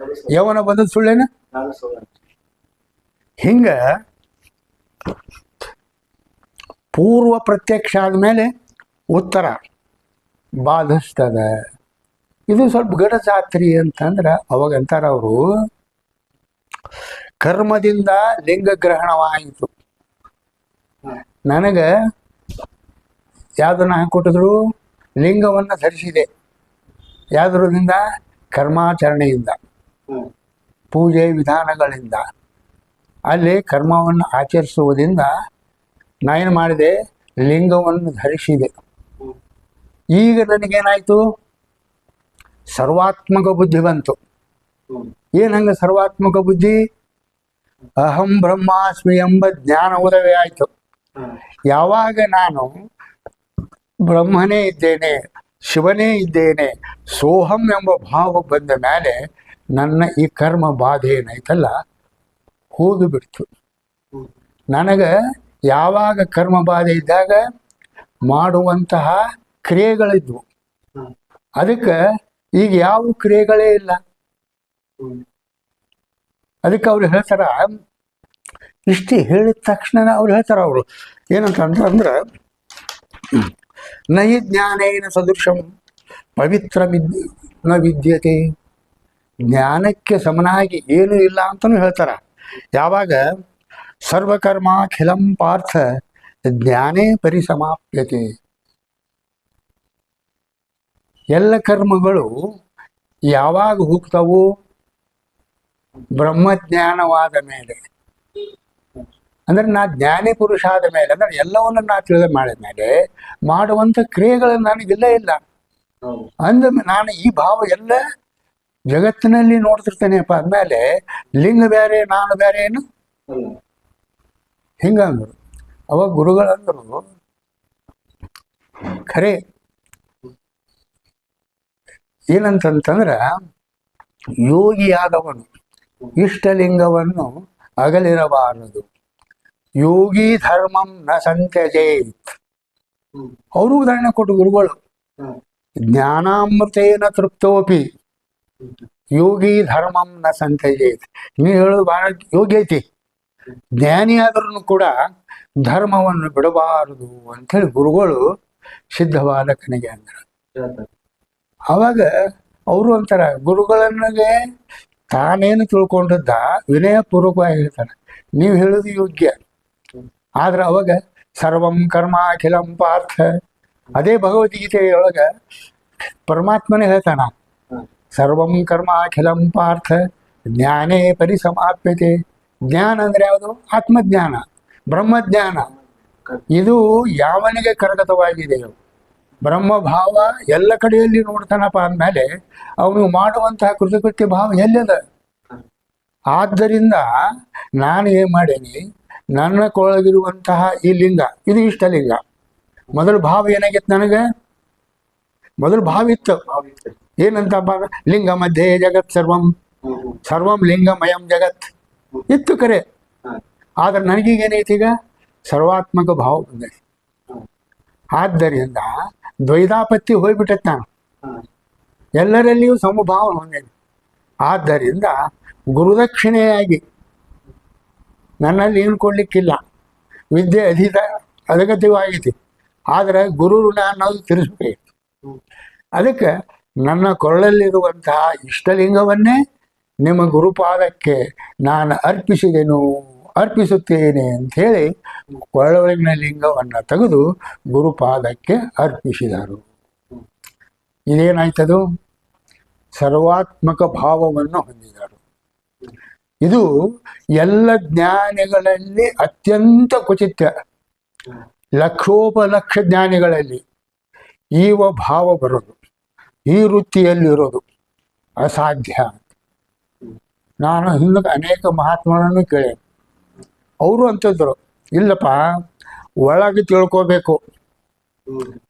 Speaker 1: ಯೌವನ ಬಂದದ್ ಸುಳ್ಳೇನ? ಹಿಂಗ ಪೂರ್ವ ಪ್ರತ್ಯಕ್ಷ ಆದ್ಮೇಲೆ ಉತ್ತರ ಬಾಧಿಸ್ತದ. ಇದು ಸ್ವಲ್ಪ ಗಡಸಾತ್ರಿ ಅಂತಂದ್ರ ಅವಾಗಂತಾರ ಅವರು, ಕರ್ಮದಿಂದ ಲಿಂಗ ಗ್ರಹಣವಾಯಿತು. ನನಗ ಯಾವ್ದನ್ನ ಹಾಕೊಟ್ಟಿದ್ರು? ಲಿಂಗವನ್ನು ಧರಿಸಿದೆ. ಯಾವ್ದ್ರಿಂದ? ಕರ್ಮಾಚರಣೆಯಿಂದ, ಪೂಜೆ ವಿಧಾನಗಳಿಂದ. ಅಲ್ಲಿ ಕರ್ಮವನ್ನು ಆಚರಿಸುವುದರಿಂದ ನಾ ಏನು ಮಾಡಿದೆ, ಲಿಂಗವನ್ನು ಧರಿಸಿದೆ. ಈಗ ನನಗೇನಾಯಿತು, ಸರ್ವಾತ್ಮಕ ಬುದ್ಧಿ ಬಂತು. ಏನಂಗ ಸರ್ವಾತ್ಮಕ ಬುದ್ಧಿ? ಅಹಂ ಬ್ರಹ್ಮಾಸ್ಮಿ ಎಂಬ ಜ್ಞಾನ ಉದಯ ಆಯಿತು. ಯಾವಾಗ ನಾನು ಬ್ರಹ್ಮನೇ ಇದ್ದೇನೆ, ಶಿವನೇ ಇದ್ದೇನೆ, ಸೋಹಂ ಎಂಬ ಭಾವ ಬಂದ ಮೇಲೆ ನನ್ನ ಈ ಕರ್ಮ ಬಾಧೆ ಏನಾಯ್ತಲ್ಲ ಹೋಗಿಬಿಡ್ತು. ನನಗೆ ಯಾವಾಗ ಕರ್ಮ ಬಾಧೆ ಇದ್ದಾಗ ಮಾಡುವಂತಹ ಕ್ರಿಯೆಗಳಿದ್ವು, ಅದಕ್ಕೆ ಈಗ ಯಾವ ಕ್ರಿಯೆಗಳೇ ಇಲ್ಲ. ಅದಕ್ಕೆ ಅವ್ರು ಹೇಳ್ತಾರ, ಇಷ್ಟೇ ಹೇಳಿದ ತಕ್ಷಣ ಅವ್ರು ಹೇಳ್ತಾರ, ಅವರು ಏನಂತಂದ್ರೆ ನಹಿ ಜ್ಞಾನೇನ ಸದೃಶಂ ಪವಿತ್ರ ನ ವಿದ್ಯತೆ. ಜ್ಞಾನಕ್ಕೆ ಸಮನಾಗಿ ಏನೂ ಇಲ್ಲ ಅಂತಲೂ ಹೇಳ್ತಾರ. ಯಾವಾಗ ಸರ್ವಕರ್ಮಾಖಿಲಂ ಪಾರ್ಥ ಜ್ಞಾನೇ ಪರಿಸಮಾಪ್ಯತೆ. ಎಲ್ಲ ಕರ್ಮಗಳು ಯಾವಾಗ ಹೋಗ್ತವು? ಬ್ರಹ್ಮಜ್ಞಾನವಾದ ಮೇಲೆ, ಅಂದ್ರೆ ನಾ ಜ್ಞಾನಿ ಪುರುಷ ಆದ ಮೇಲೆ, ಅಂದ್ರೆ ಎಲ್ಲವನ್ನು ನಾ ತಿಳಿದ ಮಾಡಿದ ಮೇಲೆ ಮಾಡುವಂಥ ಕ್ರಿಯೆಗಳು ನನಗಿಲ್ಲ ಇಲ್ಲ ಅಂದ ನಾನು ಈ ಭಾವ ಎಲ್ಲ ಜಗತ್ತಿನಲ್ಲಿ ನೋಡ್ತಿರ್ತೇನೆಪ್ಪ ಅಂದಮೇಲೆ ಲಿಂಗ ಬೇರೆ ನಾನು ಬೇರೆ ಏನು ಹಿಂಗಂದ್ರು. ಅವಾಗ ಗುರುಗಳಂದ್ರು, ಖರೆ ಏನಂತಂತಂದ್ರೆ ಯೋಗಿಯಾದವನು ಇಷ್ಟಲಿಂಗವನ್ನು ಅಗಲಿರಬಾರದು. ಯೋಗಿ ಧರ್ಮಂ ನ ಸಂತ್ಯಜೇತ್. ಅವರು ಉದಾಹರಣೆ ಕೊಟ್ಟು ಗುರುಗಳು, ಜ್ಞಾನಾಮೃತೇನ ತೃಪ್ತೋಪಿ ಯೋಗಿ ಧರ್ಮಂ ನ ಸಂತ್ಯಜೇತ್. ನೀ ಹೇಳೋದು ಬಹಳ ಯೋಗ್ಯ ಐತಿ, ಜ್ಞಾನಿ ಆದ್ರೂ ಕೂಡ ಧರ್ಮವನ್ನು ಬಿಡಬಾರದು ಅಂಥೇಳಿ ಗುರುಗಳು ಸಿದ್ಧವಾದ ಕಣಿಗೆ ಅಂದರು. ಅವಾಗ ಅವರು ಅಂತಾರ, ಗುರುಗಳನ್ನಿಗೆ ತಾನೇನು ತಿಳ್ಕೊಂಡಿದ್ದ ವಿನಯಪೂರ್ವಕವಾಗಿ ಹೇಳ್ತಾರೆ, ನೀವು ಹೇಳೋದು ಯೋಗ್ಯ. ಆದ್ರೆ ಅವಾಗ ಸರ್ವಂ ಕರ್ಮ ಅಖಿಲಂ ಪಾರ್ಥ, ಅದೇ ಭಗವದ್ಗೀತೆಯೊಳಗೆ ಪರಮಾತ್ಮನೇ ಹೇಳ್ತಾನ, ಸರ್ವಂ ಕರ್ಮ ಅಖಿಲಂ ಪಾರ್ಥ ಜ್ಞಾನೇ ಪರಿಸಮಾಪ್ಯತೆ. ಜ್ಞಾನ ಅಂದ್ರೆ ಯಾವುದು? ಆತ್ಮಜ್ಞಾನ, ಬ್ರಹ್ಮಜ್ಞಾನ. ಇದು ಯಾವನಿಗೆ ಕರಗತವಾಗಿದೆಯೋ, ಬ್ರಹ್ಮಭಾವ ಎಲ್ಲ ಕಡೆಯಲ್ಲಿ ನೋಡ್ತಾನಪ್ಪ ಅಂದಮೇಲೆ ಅವನು ಮಾಡುವಂತಹ ಕೃತಕೃತ್ಯ ಭಾವ ಎಲ್ಲದ. ಆದ್ದರಿಂದ ನಾನು ಏನು ಮಾಡೇನಿ, ನನ್ನ ಕೊಳಗಿರುವಂತಹ ಈ ಲಿಂಗ ಇದು ಇಷ್ಟಲಿಂಗ. ಮೊದಲು ಭಾವ ಏನಾಗಿತ್ತು ನನಗೆ? ಮೊದಲು ಭಾವ ಇತ್ತು ಏನಂತಪ್ಪ, ಲಿಂಗ ಮಧ್ಯೆ ಜಗತ್ ಸರ್ವಂ, ಸರ್ವಂ ಲಿಂಗಮಯಂ ಜಗತ್ ಇತ್ತು ಕರೆ. ಆದ್ರೆ ನನಗೀಗೇನೈತಿ, ಈಗ ಸರ್ವಾತ್ಮಕ ಭಾವ ಬಂದೈತಿ. ಆದ್ದರಿಂದ ದ್ವೈತಾಪತ್ತಿ ಹೋಗ್ಬಿಟ್ಟೈತೆ. ನಾನು ಎಲ್ಲರಲ್ಲಿಯೂ ಸಮಭಾವ ಹೊಂದೇನೆ. ಆದ್ದರಿಂದ ಗುರುದಕ್ಷಿಣೆಯಾಗಿ ನನ್ನಲ್ಲಿ ಏನು ಕೊಡ್ಲಿಕ್ಕಿಲ್ಲ, ವಿದ್ಯೆ ಅಗತ್ಯವಾಗೈತಿ. ಆದರೆ ಗುರು ಋಣ ಅನ್ನೋದು ತಿಳಿಸ್ಬೇಕಾಗಿತ್ತು. ಅದಕ್ಕೆ ನನ್ನ ಕೊರಳಲ್ಲಿರುವಂತಹ ಇಷ್ಟಲಿಂಗವನ್ನೇ ನಿಮ್ಮ ಗುರುಪಾದಕ್ಕೆ ನಾನು ಅರ್ಪಿಸುತ್ತೇನೆ ಅಂಥೇಳಿ ಕೊರಳೊಳಗಿನ ಲಿಂಗವನ್ನು ತೆಗೆದು ಗುರುಪಾದಕ್ಕೆ ಅರ್ಪಿಸಿದರು. ಇದೇನಾಯ್ತದು? ಸರ್ವಾತ್ಮಕ ಭಾವವನ್ನು ಹೊಂದಿದರು. ಇದು ಎಲ್ಲ ಜ್ಞಾನಿಗಳಲ್ಲಿ ಅತ್ಯಂತ ಕುಚಿತ. ಲಕ್ಷೋಪಲಕ್ಷ ಜ್ಞಾನಿಗಳಲ್ಲಿ ಈವ ಭಾವ ಬರೋದು, ಈ ವೃತ್ತಿಯಲ್ಲಿರೋದು ಅಸಾಧ್ಯ. ನಾನು ಹಿಂದೆ ಅನೇಕ ಮಹಾತ್ಮರನ್ನು ಕೇಳಿ, ಅವರು ಅಂತಿದ್ರು, ಇಲ್ಲಪ್ಪ, ಒಳಗೆ ತಿಳ್ಕೋಬೇಕು,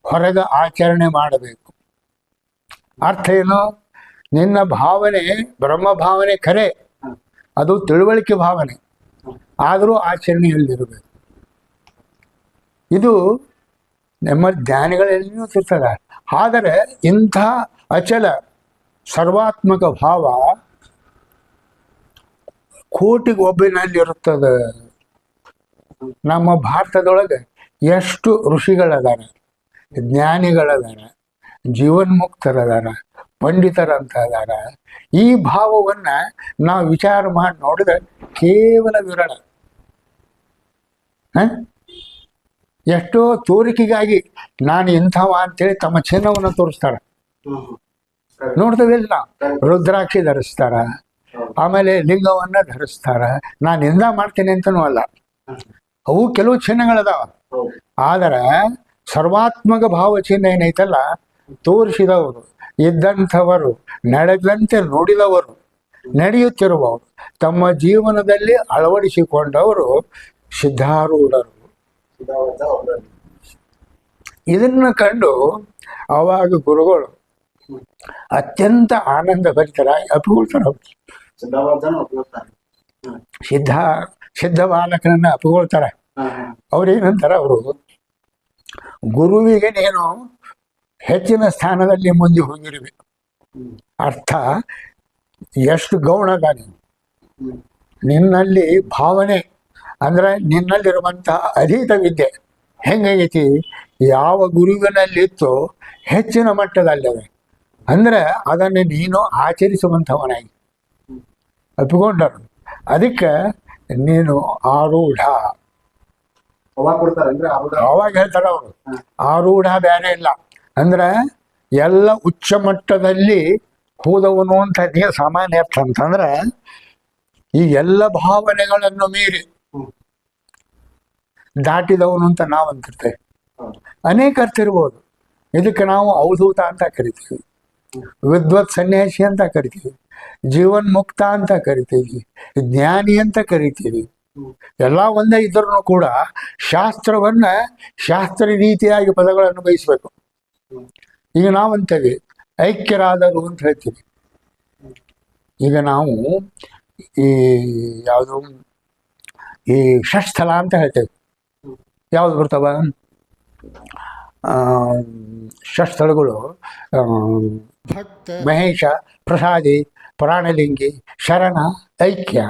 Speaker 1: ಹೊರಗೆ ಆಚರಣೆ ಮಾಡಬೇಕು. ಅರ್ಥ ಏನು? ನಿನ್ನ ಭಾವನೆ ಬ್ರಹ್ಮ ಭಾವನೆ ಖರೆ, ಅದು ತಿಳುವಳಿಕೆ ಭಾವನೆ, ಆದರೂ ಆಚರಣೆಯಲ್ಲಿರಬೇಕು. ಇದು ನಮ್ಮ ಜ್ಞಾನಿಗಳಲ್ಲಿಯೂ ಸಿಗ್ತದೆ. ಆದರೆ ಇಂಥ ಅಚಲ ಸರ್ವಾತ್ಮಕ ಭಾವ ಕೋಟಿಗೆ ಒಬ್ಬಿನಲ್ಲಿರುತ್ತದೆ. ನಮ್ಮ ಭಾರತದೊಳಗೆ ಎಷ್ಟು ಋಷಿಗಳದಾರ, ಜ್ಞಾನಿಗಳದಾರ, ಜೀವನ್ಮುಕ್ತರದಾರ, ಪಂಡಿತರಂತ ಅದಾರ. ಈ ಭಾವವನ್ನು ನಾವು ವಿಚಾರ ಮಾಡಿ ನೋಡಿದ್ರೆ ಕೇವಲ ವಿರಳ. ಎಷ್ಟೋ ತೋರಿಕೆಗಾಗಿ ನಾನು ಇಂಥವ ಅಂತೇಳಿ ತಮ್ಮ ಚಿನ್ನವನ್ನು ತೋರಿಸ್ತಾರ, ನೋಡ್ತೇವಿಲ್ಲ. ರುದ್ರಾಕ್ಷಿ ಧರಿಸ್ತಾರ, ಆಮೇಲೆ ಲಿಂಗವನ್ನ ಧರಿಸ್ತಾರ. ನಾನು ನಿಂದ ಮಾಡ್ತೀನಿ ಅಂತನೂ ಅಲ್ಲ, ಅವು ಕೆಲವು ಚಿಹ್ನೆಗಳದಾವ. ಆದರೆ ಸರ್ವಾತ್ಮಕ ಭಾವ ಚಿಹ್ನೆ ಏನೈತಲ್ಲ, ತೋರಿಸಿದವರು, ಇದ್ದಂಥವರು, ನಡೆದಂತೆ ನೋಡಿದವರು, ನಡೆಯುತ್ತಿರುವವರು, ತಮ್ಮ ಜೀವನದಲ್ಲಿ ಅಳವಡಿಸಿಕೊಂಡವರು ಸಿದ್ಧಾರೂಢರು. ಇದನ್ನ ಕಂಡು ಅವಾಗ ಗುರುಗಳು ಅತ್ಯಂತ ಆನಂದ ಭರಿತರಾಗಿ ಅಪ್ಪಿಕೊಳ್ತಾರೆ. ಸಿದ್ಧ ಬಾಲಕನನ್ನ ಅಪ್ಪಿಕೊಳ್ತಾರೆ. ಅವ್ರೇನಂತಾರೆ, ಅವರು ಗುರುವಿಗೆ ನೀನು ಹೆಚ್ಚಿನ ಸ್ಥಾನದಲ್ಲಿ ಮುಂದೆ ಹೋಗಿರುವೆ. ಅರ್ಥ ಎಷ್ಟು ಗೌಣ ಅದ ನಿನ್ನಲ್ಲಿ ಭಾವನೆ, ಅಂದ್ರೆ ನಿನ್ನಲ್ಲಿರುವಂತಹ ಅಧೀತ ವಿದ್ಯೆ ಹೆಂಗೈತಿ, ಯಾವ ಗುರುವಿನಲ್ಲಿತ್ತು ಹೆಚ್ಚಿನ ಮಟ್ಟದಲ್ಲವೆ, ಅಂದ್ರೆ ಅದನ್ನು ನೀನು ಆಚರಿಸುವಂಥವನಾಗಿ ಅಪ್ಪಿಕೊಂಡರು. ಅದಕ್ಕೆ ನೀನು ಆರೂಢ. ಅವಾಗ ಹೇಳ್ತಾರೆ ಅವರು, ಆರೂಢ ಬೇರೆ ಇಲ್ಲ, ಅಂದ್ರೆ ಎಲ್ಲ ಉಚ್ಚ ಮಟ್ಟದಲ್ಲಿ ಹೋದವನು ಅಂತ ಸಾಮಾನ್ಯ ಅರ್ಥ. ಅಂತಂದ್ರೆ ಈ ಎಲ್ಲ ಭಾವನೆಗಳನ್ನು ಮೀರಿ ದಾಟಿದವನು ಅಂತ ನಾವು ಅಂತಿರ್ತೇವೆ. ಅನೇಕ ಅರ್ಥ ಇರ್ಬೋದು. ಇದಕ್ಕೆ ನಾವು ಅವಧೂತ ಅಂತ ಕರಿತೀವಿ, ವಿದ್ವತ್ ಸನ್ಯಾಸಿ ಅಂತ ಕರಿತೀವಿ, ಜೀವನ್ ಮುಕ್ತ ಅಂತ ಕರಿತೀವಿ, ಜ್ಞಾನಿ ಅಂತ ಕರಿತೀವಿ. ಎಲ್ಲ ಒಂದೇ ಇದ್ರೂ ಕೂಡ ಶಾಸ್ತ್ರವನ್ನ ಶಾಸ್ತ್ರ ರೀತಿಯಾಗಿ ಪದಗಳನ್ನು ಬಯಸ್ಬೇಕು. ಈಗ ನಾವಂತೇವೆ ಐಕ್ಯರಾದರು ಅಂತ ಹೇಳ್ತೀವಿ. ಈಗ ನಾವು ಈ ಯಾವುದು ಈ ಷಷ್ಠಲ ಅಂತ ಹೇಳ್ತೇವೆ. ಯಾವ್ದು ಬರ್ತಾವ ಷಷ್ಠಳಗಳು? ಭಕ್ತ, ಮಹೇಶ, ಪ್ರಸಾದಿ, ಪ್ರಾಣಲಿಂಗಿ, ಶರಣ, ಐಕ್ಯ.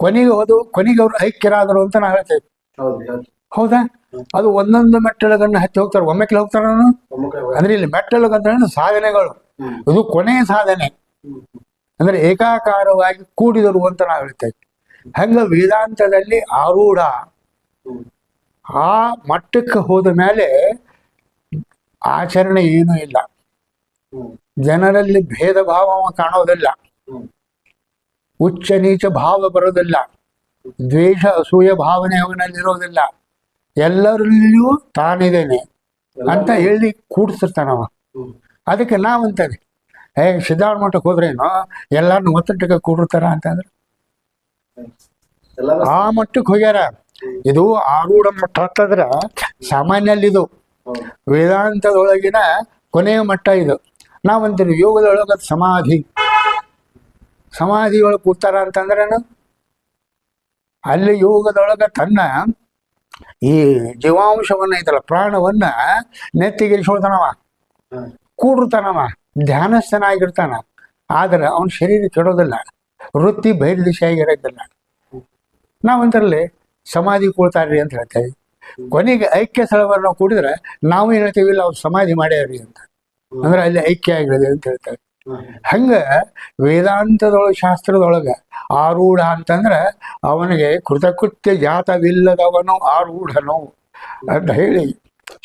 Speaker 1: ಕೊನೆಗೆ ಅವ್ರು ಐಕ್ಯರಾದರು ಅಂತ ನಾವು ಹೇಳ್ತೇವೆ. ಹೌದಾ? ಅದು ಒಂದೊಂದು ಮೆಟ್ಟಲುಗಳನ್ನ ಹತ್ತಿ ಹೋಗ್ತಾರೆ. ಒಮ್ಮೆಕ್ಲೆ ಹೋಗ್ತಾರ ಅಂದ್ರೆ ಇಲ್ಲಿ ಮೆಟ್ಟಲುಗಂದ್ರೆ ಸಾಧನೆಗಳು. ಇದು ಕೊನೆಯ ಸಾಧನೆ, ಅಂದ್ರೆ ಏಕಾಕಾರವಾಗಿ ಕೂಡಿದರು ಅಂತ ನಾವು ಹೇಳ್ತೇವೆ. ಹಂಗ ವೇದಾಂತದಲ್ಲಿ ಆರೂಢ ಆ ಮಟ್ಟಕ್ಕೆ ಹೋದ ಮೇಲೆ ಆಚರಣೆ ಏನೂ ಇಲ್ಲ. ಜನರಲ್ಲಿ ಭೇದ ಭಾವ ಕಾಣೋದಿಲ್ಲ, ಉಚ್ಚ ನೀಚ ಭಾವ ಬರೋದಿಲ್ಲ, ದ್ವೇಷ ಅಸೂಯ ಭಾವನೆ ಅವನಲ್ಲಿರೋದಿಲ್ಲ. ಎಲ್ಲರಲ್ಲಿಯೂ ತಾನಿದ್ದೇನೆ ಅಂತ ಹೇಳಿ ಕೂಡಿಸಿರ್ತಾನವ. ಅದಕ್ಕೆ ನಾವಂತೇವೆ, ಸಿದ್ಧಾರ್ಥ ಮಠಕ್ಕೆ ಹೋದ್ರೇನು ಎಲ್ಲಾರನ್ನು ಒತ್ತಟ್ಟಕ್ಕೆ ಕೂಡಿರ್ತಾರ ಅಂತಂದ್ರೆ ಆ ಮಟ್ಟಕ್ಕೆ ಹೋಗ್ಯಾರ. ಇದು ಆರೂಢ ಮಟ್ಟ ಹತ್ತದ್ರ ಸಾಮಾನ್ಯಲ್ಲಿದು ವೇದಾಂತದೊಳಗಿನ ಕೊನೆಯ ಮಟ್ಟ ಇದು. ನಾವಂತೀವಿ ಯೋಗದೊಳಗ ಸಮಾಧಿ ಒಳಗೆ ಕೂಡ್ತಾರ ಅಂತಂದ್ರೇನು, ಅಲ್ಲಿ ಯೋಗದೊಳಗ ತನ್ನ ಈ ಜೀವಾಂಶವನ್ನ ಐತಲ್ಲ, ಪ್ರಾಣವನ್ನ ನೆತ್ತಿಗಿರಿಸ್ಕೊಳ್ತಾನವ, ಕೂಡಿರ್ತಾನವ, ಧ್ಯಾನಸ್ಥನಾಗಿರ್ತಾನ. ಆದ್ರೆ ಅವನ ಶರೀರ ಕೆಡೋದಿಲ್ಲ, ವೃತ್ತಿ ಬಹಿರ್ದಿಶೆಯಾಗಿರೋದಿಲ್ಲ. ನಾವಂತರಲ್ಲಿ ಸಮಾಧಿ ಕೂಳ್ತಾರ್ರಿ ಅಂತ ಹೇಳ್ತೇವೆ. ಕೊನೆಗೆ ಐಕ್ಯ ಸ್ಥಳವನ್ನು ಕೂಡಿದ್ರೆ ನಾವು ಏನ್ ಹೇಳ್ತೀವಿ, ಇಲ್ಲ ಅವ್ರು ಸಮಾಧಿ ಮಾಡ್ಯಾರ್ರಿ ಅಂತ, ಅಂದ್ರೆ ಅಲ್ಲಿ ಐಕ್ಯ ಆಗಿರೋದು ಅಂತ ಹೇಳ್ತೇವೆ. ಹಂಗ ವೇದಾಂತದೊಳಗೆ ಶಾಸ್ತ್ರದೊಳಗ ಆರೂಢ ಅಂತಂದ್ರೆ ಅವನಿಗೆ ಕೃತಕೃತ್ಯ ಜಾತವಿಲ್ಲದವನು ಆರೂಢನು ಅಂತ ಹೇಳಿ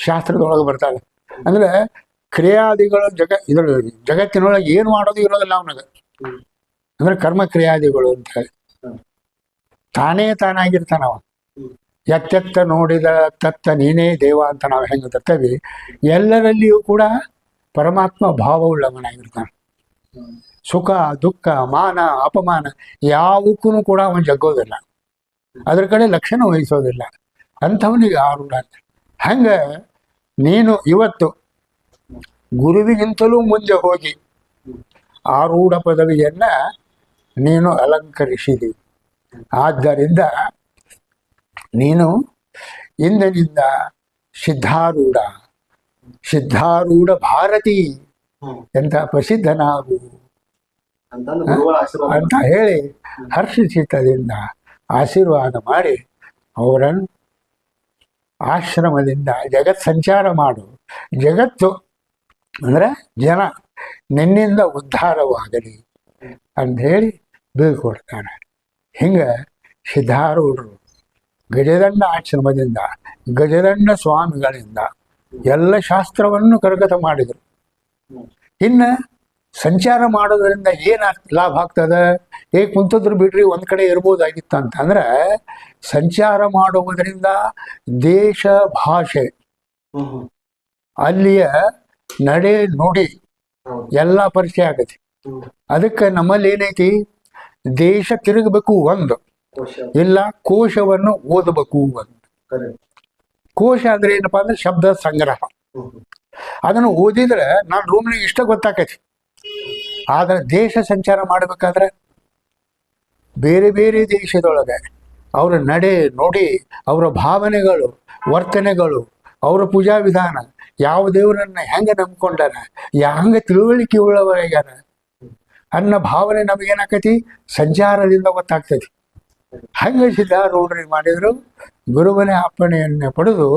Speaker 1: ಶಾಸ್ತ್ರದೊಳಗೆ ಬರ್ತಾಳೆ. ಅಂದ್ರೆ ಕ್ರಿಯಾದಿಗಳು ಜಗತ್ತಿನೊಳಗೆ ಏನು ಮಾಡೋದು ಇರೋದಿಲ್ಲ ಅವನಿಗೆ, ಅಂದ್ರೆ ಕರ್ಮ ಕ್ರಿಯಾದಿಗಳು ಅಂತ ಹೇಳಿ ತಾನಾಗಿರ್ತಾನವ. ಎತ್ತೆತ್ತ ನೋಡಿದ ತತ್ತ ನೀನೇ ದೇವ ಅಂತ ನಾವು ಹೆಂಗೆ ತರ್ತೇವೆ, ಎಲ್ಲರಲ್ಲಿಯೂ ಕೂಡ ಪರಮಾತ್ಮ ಭಾವವುಳ್ಳವನಾಗಿರ್ತಾನೆ. ಸುಖ ದುಃಖ ಮಾನ ಅಪಮಾನ ಯಾವಕ್ಕೂ ಕೂಡ ಅವನು ಜಗ್ಗೋದಿಲ್ಲ, ಅದ್ರ ಕಡೆ ಲಕ್ಷಣ ವಹಿಸೋದಿಲ್ಲ. ಅಂಥವನಿಗೆ ಆರೂಢ. ಹಂಗ ನೀನು ಇವತ್ತು ಗುರುವಿಗಿಂತಲೂ ಮುಂದೆ ಹೋಗಿ ಆರೂಢ ಪದವಿಯನ್ನ ನೀನು ಅಲಂಕರಿಸಿದಿ. ಆದ್ದರಿಂದ ನೀನು ಇಂದಿನಿಂದ ಸಿದ್ಧಾರೂಢ ಭಾರತಿ ಎಂತ ಪ್ರಸಿದ್ಧನಾಗು ಅಂತ ಹೇಳಿ ಹರ್ಷಚಿತ್ತದಿಂದ ಆಶೀರ್ವಾದ ಮಾಡಿ ಅವರನ್ನು ಆಶ್ರಮದಿಂದ ಜಗತ್ ಸಂಚಾರ ಮಾಡು. ಜಗತ್ತು ಅಂದ್ರೆ ಜನ ನಿನ್ನಿಂದ ಉದ್ಧಾರವಾಗಲಿ ಅಂತ ಹೇಳಿ ಬೀಳ್ಕೊಡ್ತಾನೆ. ಹಿಂಗೆ ಸಿದ್ಧಾರೂಢರು ಗಜದಂಡ ಆಶ್ರಮದಿಂದ ಗಜದಂಡ ಸ್ವಾಮಿಗಳಿಂದ ಎಲ್ಲ ಶಾಸ್ತ್ರವನ್ನು ಕರಗತ ಮಾಡಿದರು. ಇನ್ನು ಸಂಚಾರ ಮಾಡೋದ್ರಿಂದ ಏನು ಲಾಭ ಆಗ್ತದೆ? ಕುಂತದ್ರು ಬಿಡ್ರಿ ಒಂದ್ ಕಡೆ ಇರ್ಬೋದಾಗಿತ್ತು ಅಂತಂದ್ರೆ, ಸಂಚಾರ ಮಾಡುವುದರಿಂದ ದೇಶ ಭಾಷೆ ಅಲ್ಲಿಯ ನಡೆ ನುಡಿ ಎಲ್ಲ ಪರಿಚಯ ಆಗತ್ತೆ. ಅದಕ್ಕೆ ನಮ್ಮಲ್ಲಿ ಏನೈತಿ, ದೇಶ ತಿರುಗಬೇಕು ಒಂದು, ಇಲ್ಲ ಕೋಶವನ್ನು ಓದಬೇಕು ಒಂದು. ಕೋಶ ಅಂದ್ರೆ ಏನಪ್ಪಾ ಅಂದ್ರೆ ಶಬ್ದ ಸಂಗ್ರಹ. ಅದನ್ನು ಓದಿದ್ರೆ ನಾನು ರೂಮ್ನಿಗೆ ಇಷ್ಟ ಗೊತ್ತಾಕೈತಿ. ಆದ್ರೆ ದೇಶ ಸಂಚಾರ ಮಾಡ್ಬೇಕಾದ್ರೆ ಬೇರೆ ಬೇರೆ ದೇಶದೊಳಗೆ ಅವರ ನಡೆ ನುಡಿ, ಅವರ ಭಾವನೆಗಳು, ವರ್ತನೆಗಳು, ಅವರ ಪೂಜಾ ವಿಧಾನ, ಯಾವ ದೇವರನ್ನ ಹೆಂಗೆ ನಂಬ್ಕೊಂಡಾರ, ಹೆಂಗೆ ತಿಳುವಳಿಕೆ ಉಳ್ಳವರಾಗ್ಯಾರ ಅನ್ನೋ ಭಾವನೆ ನಮಗೇನಾಕತಿ ಸಂಚಾರದಿಂದ ಗೊತ್ತಾಗ್ತೈತಿ. ಹಂಗೆ ಸಿದ್ಧಾರೂಢರು ಮಾಡಿದ್ರು, ಗುರುವಿನ ಅಪ್ಪಣೆಯನ್ನು ಪಡೆದು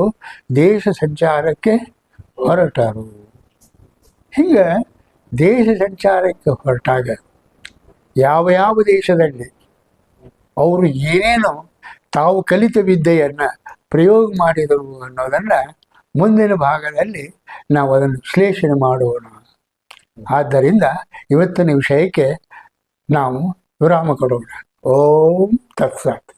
Speaker 1: ದೇಶ ಸಂಚಾರಕ್ಕೆ ಹೊರಟರು. ಹಿಂಗೆ ದೇಶ ಸಂಚಾರಕ್ಕೆ ಹೊರಟಾಗ ಯಾವ ಯಾವ ದೇಶದಲ್ಲಿ ಅವರು ಏನೇನು ತಾವು ಕಲಿತ ವಿದ್ಯೆಯನ್ನು ಪ್ರಯೋಗ ಮಾಡಿದರು ಅನ್ನೋದನ್ನ ಮುಂದಿನ ಭಾಗದಲ್ಲಿ ನಾವು ಅದನ್ನು ವಿಶ್ಲೇಷಣೆ ಮಾಡೋಣ. ಆದ್ದರಿಂದ ಇವತ್ತಿನ ವಿಷಯಕ್ಕೆ ನಾವು ವಿರಾಮ ಕೊಡೋಣ. ಓಂ ತತ್ಸತ್.